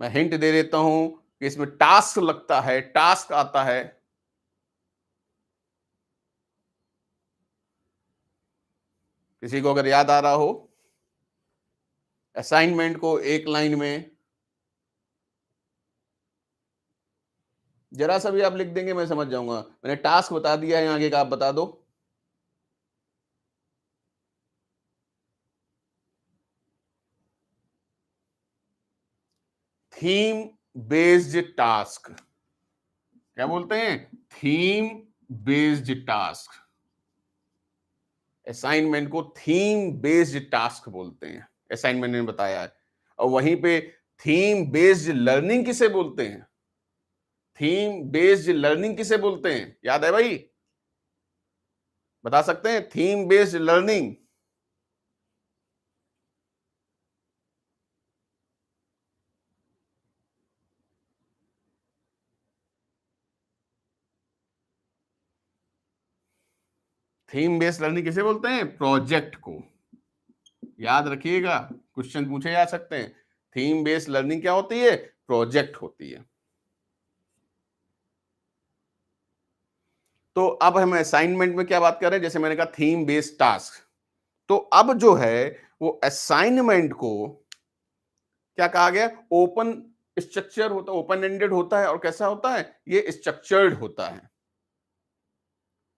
मैं हिंट दे देता हूं कि इसमें टास्क लगता है, टास्क आता है। किसी को अगर याद आ रहा हो, असाइनमेंट को एक लाइन में जरा सा भी आप लिख देंगे मैं समझ जाऊंगा। मैंने टास्क बता दिया है, आगे का आप बता दो। थीम बेस्ड टास्क, क्या बोलते हैं, थीम बेस्ड टास्क। असाइनमेंट को थीम बेस्ड टास्क बोलते हैं, असाइनमेंट ने बताया है। और वहीं पे थीम बेस्ड लर्निंग किसे बोलते हैं, थीम बेस्ड लर्निंग किसे बोलते हैं, याद है भाई, बता सकते हैं theme based learning. Theme based learning किसे बोलते हैं, प्रोजेक्ट को, याद रखिएगा, क्वेश्चन पूछे जा सकते हैं। थीम बेस्ड लर्निंग क्या होती है, प्रोजेक्ट होती है। तो अब हम असाइनमेंट में क्या बात कर रहे हैं, जैसे मैंने कहा थीम बेस्ड टास्क, तो अब जो है वो असाइनमेंट को क्या कहा गया, ओपन स्ट्रक्चर होता है, ओपन एंडेड होता है, और कैसा होता है, ये स्ट्रक्चर्ड होता है।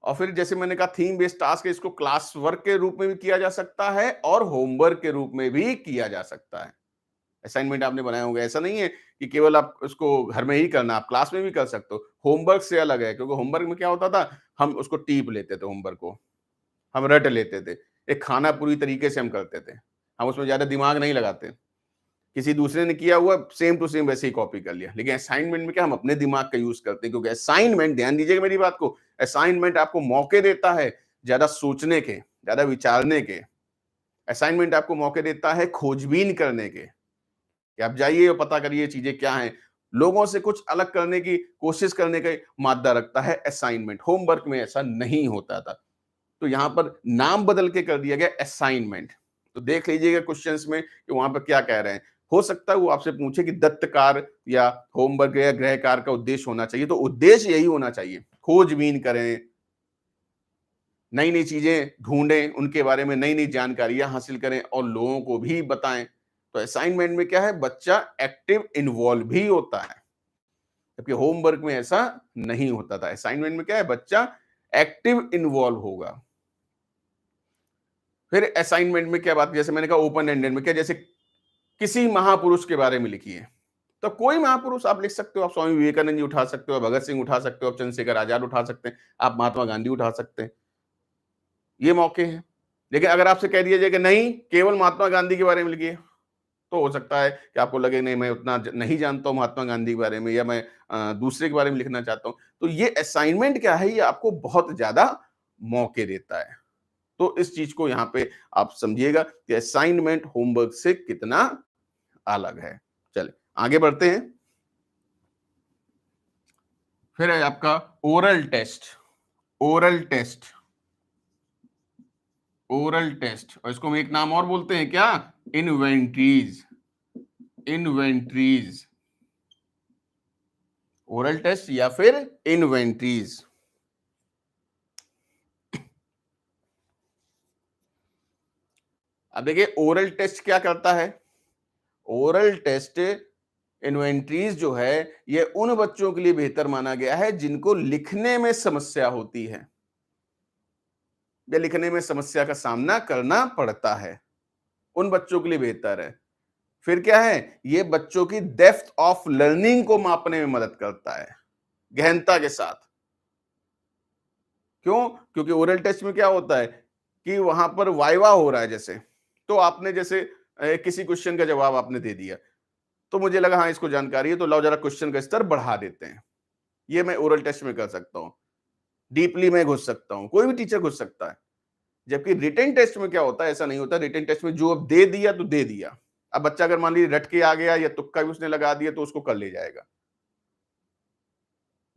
और फिर जैसे मैंने कहा थीम बेस्ड टास्क है, इसको क्लास वर्क के रूप में भी किया जा सकता है और होमवर्क के रूप में भी किया जा सकता है। असाइनमेंट आपने बनाए होंगे, ऐसा नहीं है कि केवल आप उसको घर में ही करना, आप क्लास में भी कर सकते हो। होमवर्क से अलग है, क्योंकि होमवर्क में क्या होता था, हम उसको टीप लेते थे, होमवर्क को हम रट लेते थे, एक खाना पूरी तरीके से हम करते थे, हम उसमें ज्यादा दिमाग नहीं लगाते, किसी दूसरे ने किया हुआ सेम टू सेम वैसे ही कॉपी कर लिया। लेकिन असाइनमेंट में क्या, हम अपने दिमाग का यूज करते हैं, क्योंकि असाइनमेंट, ध्यान दीजिएगा मेरी बात को, असाइनमेंट आपको मौके देता है ज्यादा सोचने के, ज्यादा विचारने के। असाइनमेंट आपको मौके देता है खोजबीन करने के, कि आप जाइए और पता करिए चीजें क्या हैं, लोगों से कुछ अलग करने की कोशिश करने का मादा रखता है असाइनमेंट। होमवर्क में ऐसा नहीं होता था, तो यहां पर नाम बदल के कर दिया गया असाइनमेंट। तो देख लीजिएगा क्वेश्चंस में कि वहां पर क्या कह रहे हैं। हो सकता है वो आपसे पूछे कि दत्त कार्य या होमवर्क या गृह कार्य का उद्देश्य होना चाहिए, तो उद्देश्य यही होना चाहिए, खोजबीन करें, नई नई चीजें ढूंढें, उनके बारे में नई नई जानकारियां हासिल करें और लोगों को भी बताएं। तो असाइनमेंट में क्या है, बच्चा एक्टिव इन्वॉल्व भी होता है, जबकि होमवर्क में ऐसा नहीं होता था। असाइनमेंट में क्या है, बच्चा एक्टिव इन्वॉल्व होगा। फिर असाइनमेंट में क्या बात, जैसे मैंने कहा ओपन एंडेड में क्या, जैसे किसी महापुरुष के बारे में लिखिए, तो कोई महापुरुष आप लिख सकते हो, आप स्वामी विवेकानंद जी उठा सकते हो, भगत सिंह उठा सकते हो, आप चंद्रशेखर आजाद उठा सकते हैं, आप महात्मा गांधी उठा सकते हैं, ये मौके हैं। लेकिन अगर आपसे कह दिया जाए कि नहीं केवल महात्मा गांधी के बारे में लिखिए, तो हो सकता है कि आपको लगे नहीं मैं उतना नहीं जानता हूं महात्मा गांधी के बारे में, या मैं दूसरे के बारे में लिखना चाहता हूं। तो ये असाइनमेंट क्या है, ये आपको बहुत ज्यादा मौके देता है। तो इस चीज को यहां पे आप समझिएगा कि असाइनमेंट होमवर्क से कितना अलग है। चले आगे बढ़ते हैं। फिर है आपका oral test. Oral test, oral test, और इसको हम एक नाम और बोलते हैं क्या, इन्वेंट्रीज। इन्वेंट्रीज, ओरल टेस्ट या फिर इन्वेंट्रीज। अब देखिए ओरल टेस्ट क्या करता है, ओरल टेस्ट इन्वेंट्रीज जो है ये उन बच्चों के लिए बेहतर माना गया है जिनको लिखने में समस्या होती है, या लिखने में समस्या का सामना करना पड़ता है, उन बच्चों के लिए बेहतर है। फिर क्या है, ये बच्चों की डेप्थ ऑफ लर्निंग को मापने में मदद करता है, गहनता के साथ। क्यों, क्योंकि ओरल टेस्ट में क्या होता है कि वहां पर वाइवा हो रहा है, जैसे तो आपने जैसे किसी क्वेश्चन का जवाब आपने दे दिया, तो मुझे लगा हाँ इसको जानकारी है, तो लाओ जरा क्वेश्चन का स्तर बढ़ा देते हैं। ये मैं ओरल टेस्ट में कर सकता हूँ, डीपली मैं घुस सकता हूँ, कोई भी टीचर घुस सकता है। जबकि रिटन टेस्ट में क्या होता है, ऐसा नहीं होता। रिटन टेस्ट में जो अब दे दिया तो दे दिया। अब बच्चा अगर मान लीजिए रट के आ गया या तुक्का भी उसने लगा दिया तो उसको कर ले जाएगा।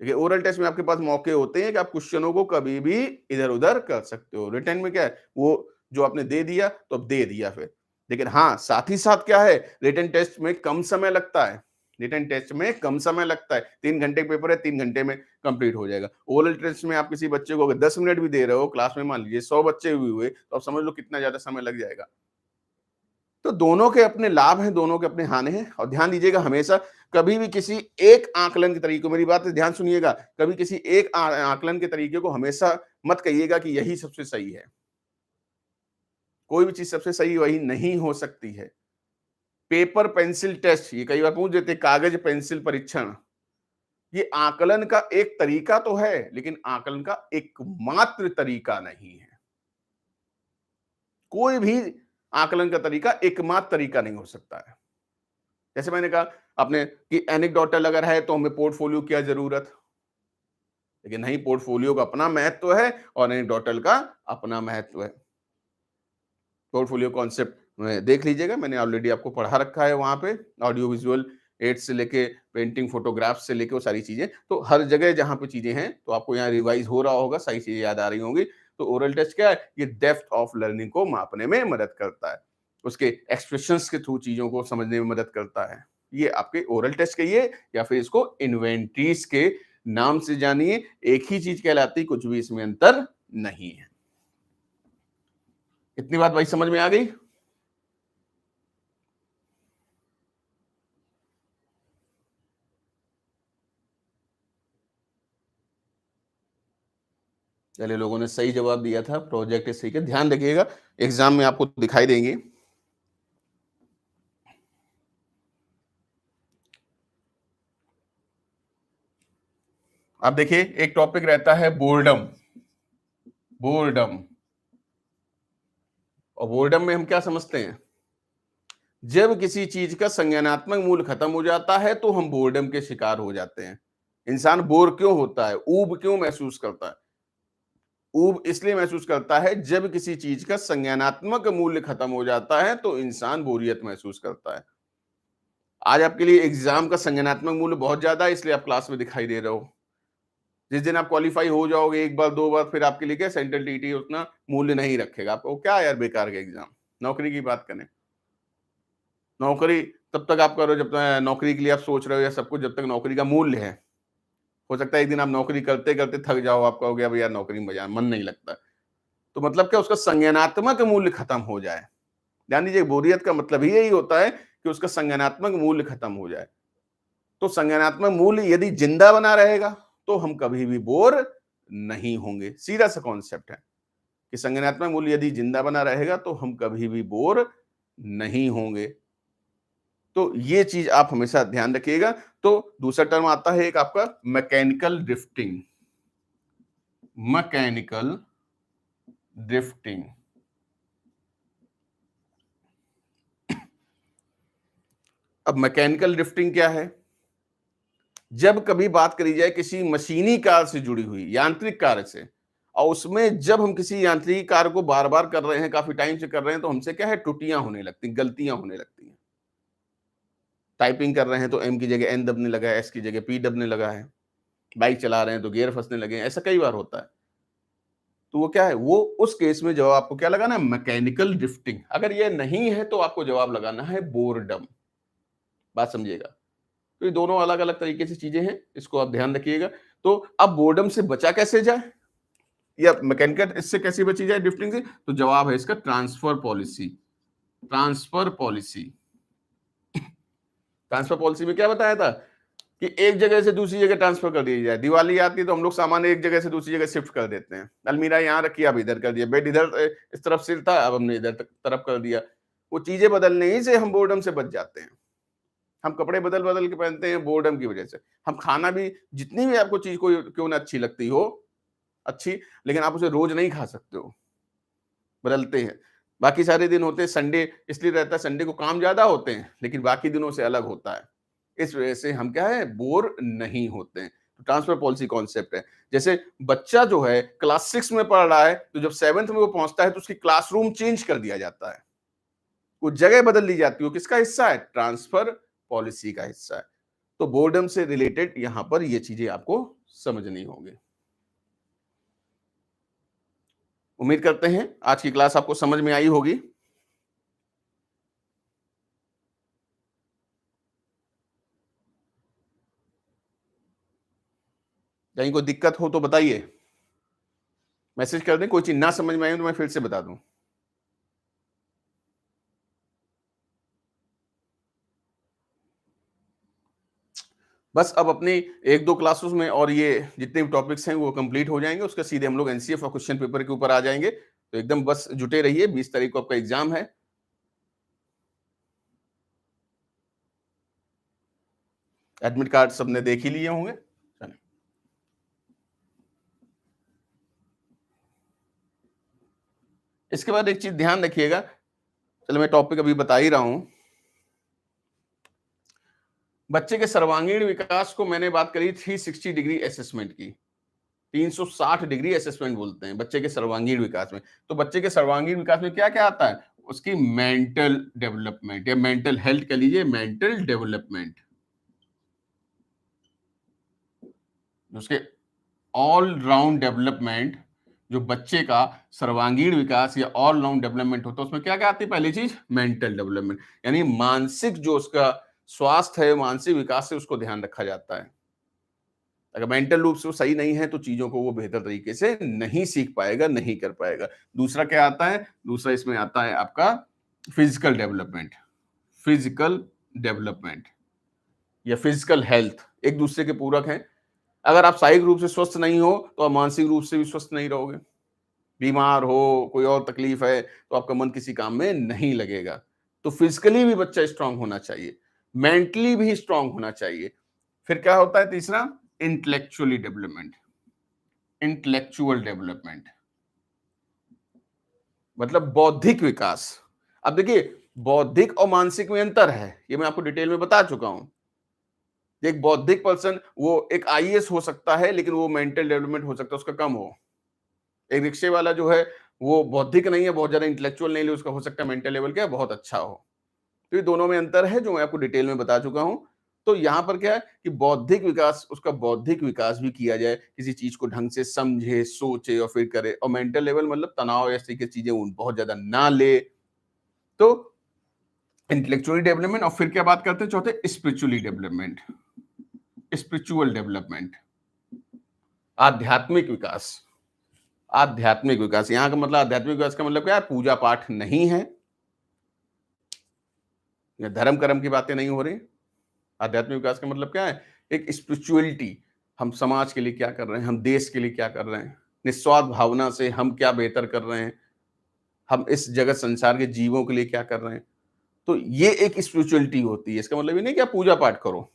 देखिए ओरल टेस्ट में आपके पास मौके होते हैं कि आप क्वेश्चनों को कभी भी इधर उधर कर सकते हो। रिटन में क्या है, वो जो आपने दे दिया तो अब दे दिया फिर। लेकिन हाँ साथ ही साथ क्या है, रिटन टेस्ट में कम समय लगता है। रिटन टेस्ट में कम समय लगता है, 3 घंटे पेपर है, 3 घंटे में कंप्लीट हो जाएगा। ओरल टेस्ट में आप किसी बच्चे को अगर 10 मिनट भी दे रहे हो क्लास में, मान लीजिए 100 बच्चे भी हुए तो आप समझ लो कितना ज्यादा समय लग जाएगा। तो दोनों के अपने लाभ हैं, दोनों के अपने हानि हैं। और ध्यान दीजिएगा हमेशा, कभी भी किसी एक आकलन के तरीके को, मेरी बात ध्यान सुनिएगा, कभी किसी एक आकलन के तरीके को हमेशा मत कहिएगा कि यही सबसे सही है। कोई भी चीज सबसे सही वही नहीं हो सकती है। पेपर पेंसिल टेस्ट, ये कई बार पूछ देते, कागज पेंसिल परीक्षण, ये आकलन का एक तरीका तो है, लेकिन आकलन का एकमात्र तरीका नहीं है। कोई भी आकलन का तरीका एकमात्र तरीका नहीं हो सकता है। जैसे मैंने कहा आपने कि एनेक्डोटल अगर है तो हमें पोर्टफोलियो की क्या जरूरत, लेकिन नहीं, पोर्टफोलियो का अपना महत्व है और एनेक्डोटल का अपना महत्व है। पोर्टफोलियो कॉन्सेप्ट में देख लीजिएगा, मैंने ऑलरेडी आपको पढ़ा रखा है वहां पे, ऑडियो विजुअल एड से लेके पेंटिंग फोटोग्राफ से लेके वो सारी चीजें, तो हर जगह जहां पे चीजें हैं तो आपको यहाँ रिवाइज हो रहा होगा, सारी चीजें याद आ रही होंगी। तो ओरल टेस्ट क्या है, ये डेप्थ ऑफ लर्निंग को मापने में मदद करता है, उसके एक्सप्रेशंस के थ्रू चीजों को समझने में मदद करता है। ये आपके ओरल टेस्ट कहिए या फिर इसको इन्वेंट्रीज के नाम से जानिए, एक ही चीज कहलाती, कुछ भी इसमें अंतर नहीं है। इतनी बात भाई समझ में आ गई? चलिए, लोगों ने सही जवाब दिया था, प्रोजेक्ट सही का ध्यान रखिएगा, एग्जाम में आपको दिखाई देंगे। अब देखिए एक टॉपिक रहता है बोर्डम। बोर्डम, और बोर्डम में हम क्या समझते हैं, जब किसी चीज का संज्ञानात्मक मूल्य खत्म हो जाता है तो हम बोर्डम के शिकार हो जाते हैं। इंसान बोर क्यों होता है, ऊब क्यों महसूस करता है? ऊब इसलिए महसूस करता है जब किसी चीज का संज्ञानात्मक मूल्य खत्म हो जाता है तो इंसान बोरियत महसूस करता है। आज आपके लिए एग्जाम का संज्ञानात्मक मूल्य बहुत ज्यादा है, इसलिए आप क्लास में दिखाई दे रहे हो। जिस दिन आप क्वालिफाई हो जाओगे एक बार दो बार, फिर आपके लिए क्या सेंट्रल टीटी उतना मूल्य नहीं रखेगा। आपको क्या यार बेकार का एग्जाम, नौकरी की बात करें, नौकरी तब तक आप करो जब तक नौकरी के लिए आप सोच रहे हो या सब कुछ, जब तक नौकरी का मूल्य है। हो सकता है एक दिन आप नौकरी करते करते थक जाओ, आप कहोगे अब यार नौकरी में मजा मन नहीं लगता, तो मतलब क्या, उसका संज्ञानात्मक मूल्य खत्म हो जाए। ध्यान दीजिए, बोरियत का मतलब ही यही होता है कि उसका संज्ञानात्मक मूल्य खत्म हो जाए। तो संज्ञानात्मक मूल्य यदि जिंदा बना रहेगा तो हम कभी भी बोर नहीं होंगे। सीधा सा कॉन्सेप्ट है कि संज्ञानात्मक मूल्य यदि जिंदा बना रहेगा तो हम कभी भी बोर नहीं होंगे। तो ये चीज आप हमेशा ध्यान रखिएगा। तो दूसरा टर्म आता है एक आपका मैकेनिकल ड्रिफ्टिंग। मैकेनिकल ड्रिफ्टिंग, अब मैकेनिकल ड्रिफ्टिंग क्या है? जब कभी बात करी जाए किसी मशीनी कार्य से जुड़ी हुई, यांत्रिक कार्य से, और उसमें जब हम किसी यांत्रिक कार्य को बार बार कर रहे हैं, काफी टाइम से कर रहे हैं, तो हमसे क्या है, त्रुटियां होने लगती, गलतियां होने लगती हैं। टाइपिंग कर रहे हैं तो एम की जगह एन दबने लगा है, एस की जगह पी दबने लगा है, बाइक चला रहे हैं तो गियर फंसने लगे हैं, ऐसा कई बार होता है। तो वो क्या है, वो उस केस में जवाब आपको क्या लगाना है, मैकेनिकल ड्रिफ्टिंग। अगर ये नहीं है तो आपको जवाब लगाना है बोर्डम। बात समझिएगा। तो ये दोनों अलग अलग तरीके से चीजें हैं, इसको आप ध्यान रखिएगा। तो अब बोर्डम से बचा कैसे जाए, या मैकेनिकल इससे कैसे बची जाए, ड्रिफ्टिंग से? तो जवाब है इसका transfer policy. Transfer policy, transfer policy में क्या बताया था कि एक जगह से दूसरी जगह ट्रांसफर कर दी जाए। दिवाली आती है तो हम लोग सामान एक जगह से दूसरी जगह शिफ्ट कर देते हैं। अलमीरा यहाँ रखी, अब इधर कर दिया, बेड इधर इस तरफ सिर था, अब हमने इधर तरफ कर दिया। वो चीजें बदलने ही से हम बोर्डम से बच जाते हैं। हम कपड़े बदल बदल के पहनते हैं बोर्डम की वजह से। हम खाना भी, जितनी भी आपको चीज को क्यों ना अच्छी लगती हो, अच्छी, लेकिन आप उसे रोज नहीं खा सकते हो, बदलते हैं। बाकी सारे दिन होते हैं, संडे इसलिए रहता है, संडे को काम ज्यादा होते हैं, लेकिन बाकी दिनों से अलग होता है। इस वजह से हम क्या है, बोर नहीं होते हैं। तो ट्रांसफर पॉलिसी कॉन्सेप्ट है। जैसे बच्चा जो है क्लास 6 में पढ़ रहा है, तो जब 7th में वो पहुंचता है तो उसकी क्लासरूम चेंज कर दिया जाता है, वो जगह बदल दी जाती है। वो किसका हिस्सा है? ट्रांसफर पॉलिसी का हिस्सा है। तो बोर्डम से रिलेटेड यहां पर ये चीजें आपको समझनी होगी। उम्मीद करते हैं आज की क्लास आपको समझ में आई होगी। कहीं कोई दिक्कत हो तो बताइए, मैसेज कर दें। कोई चीज ना समझ में आई तो मैं फिर से बता दूं। बस अब अपनी एक दो क्लासेस में और ये जितने भी टॉपिक्स हैं वो कंप्लीट हो जाएंगे, उसके सीधे हम लोग एनसीएफ और क्वेश्चन पेपर के ऊपर आ जाएंगे। तो एकदम बस जुटे रहिए, 20 तारीख को आपका एग्जाम है। एडमिट कार्ड सबने देख ही लिए होंगे। चलिए। इसके बाद एक चीज ध्यान रखिएगा, चलो मैं टॉपिक अभी बता ही रहा हूं। बच्चे के सर्वांगीण विकास को मैंने बात करी 360 डिग्री असेसमेंट की। 360 डिग्री असेसमेंट बोलते हैं बच्चे के सर्वांगीण विकास में। तो बच्चे के सर्वांगीण विकास में क्या क्या आता है? उसकी मेंटल डेवलपमेंट या मेंटल हेल्थ कह लीजिए, मेंटल डेवलपमेंट, उसके ऑल राउंड डेवलपमेंट, जो बच्चे का सर्वांगीण विकास या ऑल राउंड डेवलपमेंट होता है, उसमें क्या क्या आती है? पहली चीज मेंटल डेवलपमेंट, यानी मानसिक जो उसका स्वास्थ्य है, मानसिक विकास से उसको ध्यान रखा जाता है। अगर मेंटल रूप से वो सही नहीं है तो चीजों को वो बेहतर तरीके से नहीं सीख पाएगा, नहीं कर पाएगा। दूसरा क्या आता है? दूसरा इसमें आता है आपका फिजिकल डेवलपमेंट। फिजिकल डेवलपमेंट या फिजिकल हेल्थ एक दूसरे के पूरक हैं। अगर आप शारीरिक रूप से स्वस्थ नहीं हो तो आप मानसिक रूप से भी स्वस्थ नहीं रहोगे। बीमार हो, कोई और तकलीफ है, तो आपका मन किसी काम में नहीं लगेगा। तो फिजिकली भी बच्चा स्ट्रांग होना चाहिए, मेंटली भी स्ट्रांग होना चाहिए। फिर क्या होता है तीसरा? Intellectually development. इंटेलेक्चुअल डेवलपमेंट मतलब बौद्धिक विकास। अब देखिए, बौद्धिक और मानसिक में अंतर है, ये मैं आपको डिटेल में बता चुका हूं। एक बौद्धिक पर्सन वो एक आईएएस हो सकता है, लेकिन वो मेंटल डेवलपमेंट हो सकता है उसका कम हो। एक रिक्शे वाला जो है वो बौद्धिक नहीं है, बहुत ज्यादा इंटेलेक्चुअल नहीं है, उसका हो सकता है मेंटल लेवल क्या बहुत अच्छा हो। तो ये दोनों में अंतर है जो मैं आपको डिटेल में बता चुका हूं। तो यहां पर क्या है कि बौद्धिक विकास, उसका बौद्धिक विकास भी किया जाए, किसी चीज को ढंग से समझे, सोचे और फिर करे। और मेंटल लेवल मतलब तनाव या ऐसी चीजें बहुत ज्यादा ना ले। तो इंटेलेक्चुअली डेवलपमेंट। और फिर क्या बात करते हैं चौथे? Spiritually development. स्पिरिचुअल डेवलपमेंट, आध्यात्मिक विकास। आध्यात्मिक विकास, यहां का मतलब आध्यात्मिक विकास का मतलब क्या है? पूजा पाठ नहीं है या धर्म कर्म की बातें नहीं हो रही। आध्यात्मिक विकास का मतलब क्या है? एक स्पिरिचुअलिटी, हम समाज के लिए क्या कर रहे हैं, हम देश के लिए क्या कर रहे हैं, निस्वार्थ भावना से हम क्या बेहतर कर रहे हैं, हम इस जगत संसार के जीवों के लिए क्या कर रहे हैं। तो ये एक स्पिरिचुअलिटी होती है। इसका मतलब ये नहीं कि आप पूजा पाठ करो।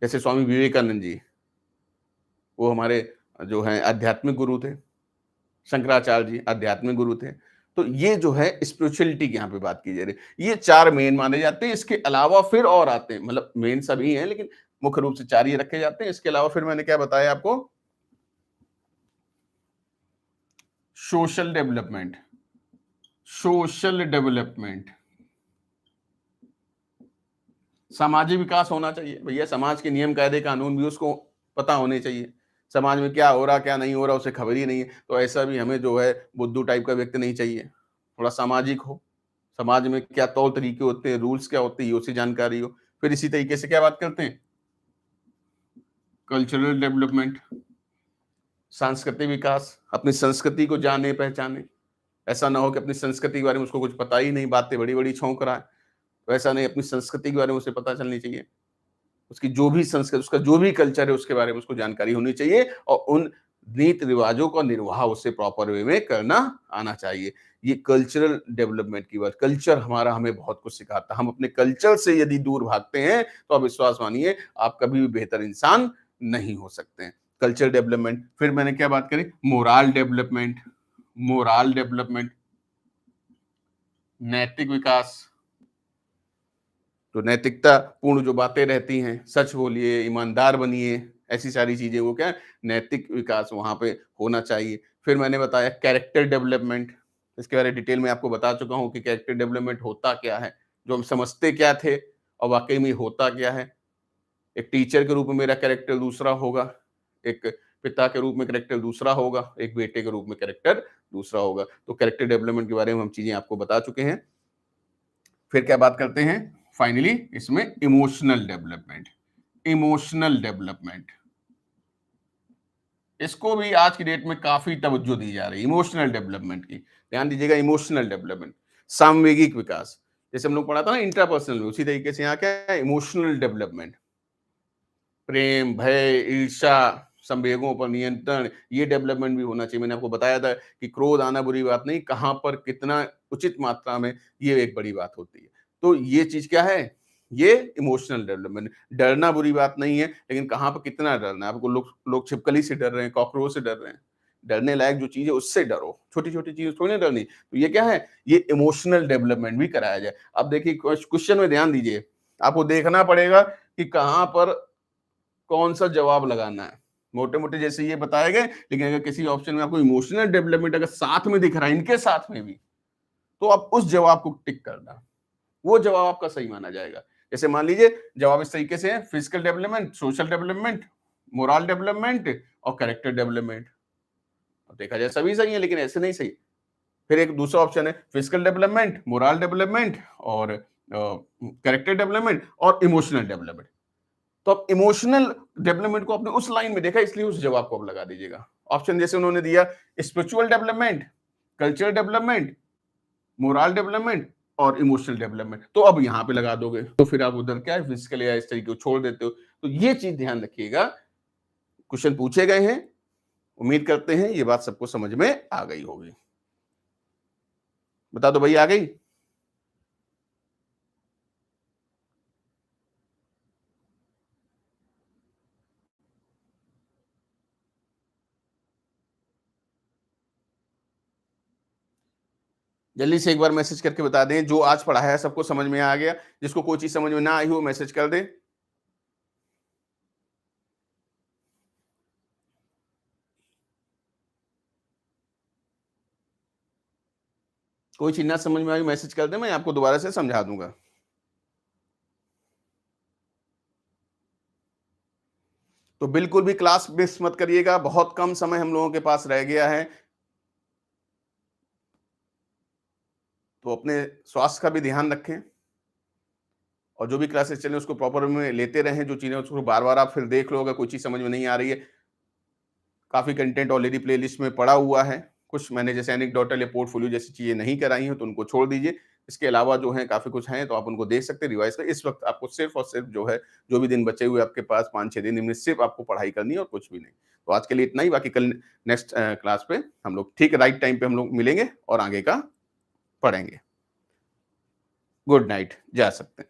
जैसे स्वामी विवेकानंद जी, वो हमारे जो हैं आध्यात्मिक गुरु थे। शंकराचार्य जी आध्यात्मिक गुरु थे। तो ये जो है स्पिरिचुअलिटी की यहाँ पे बात की जा रही है। ये 4 मेन माने जाते हैं। इसके अलावा फिर और आते हैं, मतलब मेन सभी हैं लेकिन मुख्य रूप से 4 ये रखे जाते हैं। इसके अलावा फिर मैंने क्या बताया आपको? Social development. सोशल डेवलपमेंट, सामाजिक विकास होना चाहिए भैया। समाज के नियम कायदे कानून भी उसको पता होने चाहिए। समाज में क्या हो रहा क्या नहीं हो रहा उसे खबर ही नहीं है, तो ऐसा भी हमें जो है बुद्धू टाइप का व्यक्ति नहीं चाहिए। थोड़ा सामाजिक हो, समाज में क्या तौर तरीके होते हैं, रूल्स क्या होते हैं, ये उसे जानकारी हो। फिर इसी तरीके से क्या बात करते हैं? कल्चरल डेवलपमेंट, सांस्कृतिक विकास। अपनी संस्कृति को जाने पहचाने। ऐसा ना हो कि अपनी संस्कृति के बारे में उसको कुछ पता ही नहीं, बातें बड़ी बड़ी छौंक रहा है। तो ऐसा नहीं, अपनी संस्कृति के बारे में उसे पता चलनी चाहिए। उसकी जो भी संस्कृति, उसका जो भी कल्चर है उसके बारे में उसको जानकारी होनी चाहिए। और उन रीति रिवाजों का निर्वाह उसे प्रॉपर वे में करना आना चाहिए। ये कल्चरल डेवलपमेंट की बात। कल्चर हमारा हमें बहुत कुछ सिखाता है। हम अपने कल्चर से यदि दूर भागते हैं तो आप विश्वास मानिए आप कभी भी बेहतर इंसान नहीं हो सकते हैं। Culture development. फिर मैंने क्या बात करी? Moral development. मोरल डेवलपमेंट, नैतिक विकास, तो नैतिकता पूर्ण जो बातें रहती हैं, सच बोलिए, ईमानदार बनिए, ऐसी सारी चीजें, वो क्या है, नैतिक विकास वहां पे होना चाहिए। फिर मैंने बताया कैरेक्टर डेवलपमेंट, इसके बारे में डिटेल में आपको बता चुका हूँ कि कैरेक्टर डेवलपमेंट होता क्या है, जो हम समझते क्या थे और वाकई में होता क्या है। एक टीचर के रूप में मेरा कैरेक्टर दूसरा होगा, एक पिता के रूप में कैरेक्टर दूसरा होगा, एक बेटे के रूप में कैरेक्टर दूसरा होगा। तो कैरेक्टर डेवलपमेंट के बारे में हम चीजें आपको बता चुके हैं। फिर क्या बात करते हैं फाइनली इसमें, इमोशनल डेवलपमेंट। इमोशनल डेवलपमेंट, इसको भी आज की डेट में काफी तवज्जो दी जा रही है, इमोशनल डेवलपमेंट की। ध्यान दीजिएगा, इमोशनल डेवलपमेंट, सामवेगिक विकास, जैसे हम लोग पढ़ा था ना इंट्रापर्सनल, उसी तरीके से यहाँ क्या है, इमोशनल डेवलपमेंट। प्रेम, भय, ईर्ष्या, संवेगों पर नियंत्रण, ये डेवलपमेंट भी होना चाहिए। मैंने आपको बताया था कि क्रोध आना बुरी बात नहीं, कहां पर कितना उचित मात्रा में, ये एक बड़ी बात होती है। तो ये चीज क्या है, ये इमोशनल डेवलपमेंट। डरना बुरी बात नहीं है, लेकिन कहां पर कितना डरना है। आपको लोग छिपकली से डर रहे हैं, कॉकरोच से डर रहे हैं, डरने लायक जो चीज है उससे डरो, छोटी छोटी चीज थोड़ी ना डरनी। तो ये क्या है, ये इमोशनल डेवलपमेंट भी कराया जाए। अब देखिए क्वेश्चन में ध्यान दीजिए, आपको देखना पड़ेगा कि कहां पर कौन सा जवाब लगाना है। मोटे मोटे जैसे ये बताए गए, लेकिन अगर किसी ऑप्शन में आपको इमोशनल डेवलपमेंट अगर साथ में दिख रहा है, इनके साथ में भी, तो आप उस जवाब को टिक करना, वो जवाब आपका सही माना जाएगा। जैसे मान लीजिए जवाब इस तरीके से है, physical development, social development, moral development और कैरेक्टर डेवलपमेंट। देखा जाए सभी सही है, लेकिन ऐसे नहीं सही। फिर एक दूसरा ऑप्शन है फिजिकल डेवलपमेंट, मोरल डेवलपमेंट और कैरेक्टर डेवलपमेंट और इमोशनल डेवलपमेंट। तो अब इमोशनल डेवलपमेंट को आपने उस लाइन में देखा, इसलिए उस जवाब को आप लगा दीजिएगा। ऑप्शन जैसे उन्होंने दिया spiritual development, cultural development, moral development और इमोशनल डेवलपमेंट, तो अब यहां पे लगा दोगे। तो फिर आप उधर क्या है, फिजिकल या इस तरीके को छोड़ देते हो। तो ये चीज ध्यान रखिएगा, क्वेश्चन पूछे गए हैं, उम्मीद करते हैं ये बात सबको समझ में आ गई होगी। बता दो भाई, आ गई? जल्दी से एक बार मैसेज करके बता दें, जो आज पढ़ा है सबको समझ में आ गया, जिसको कोई चीज समझ में ना आई हो मैसेज कर दें। कोई चीज ना समझ में आई मैसेज कर दें, मैं आपको दोबारा से समझा दूंगा। तो बिल्कुल भी क्लास मिस मत करिएगा, बहुत कम समय हम लोगों के पास रह गया है। तो अपने स्वास्थ्य का भी ध्यान रखें और जो भी क्लासेस चले उसको प्रॉपर में लेते रहें। जो चीजें उसको बार बार आप फिर देख लो, अगर कोई चीज समझ में नहीं आ रही है, काफी कंटेंट ऑलरेडी प्लेलिस्ट में पड़ा हुआ है। कुछ मैंने जैसे एनेक्डोटल या पोर्टफोलियो जैसी चीजें नहीं कराई हैं तो उनको छोड़ दीजिए। इसके अलावा जो है काफी कुछ है, तो आप उनको देख सकते हैं रिवाइज कर। इस वक्त आपको सिर्फ और सिर्फ जो है, जो भी दिन बचे हुए आपके पास 5-6 दिन, इनमें सिर्फ आपको पढ़ाई करनी है और कुछ भी नहीं। तो आज के लिए इतना ही, बाकी कल नेक्स्ट क्लास पे हम लोग ठीक राइट टाइम पे हम लोग मिलेंगे और आगे का पढ़ेंगे। गुड नाइट, जा सकते हैं।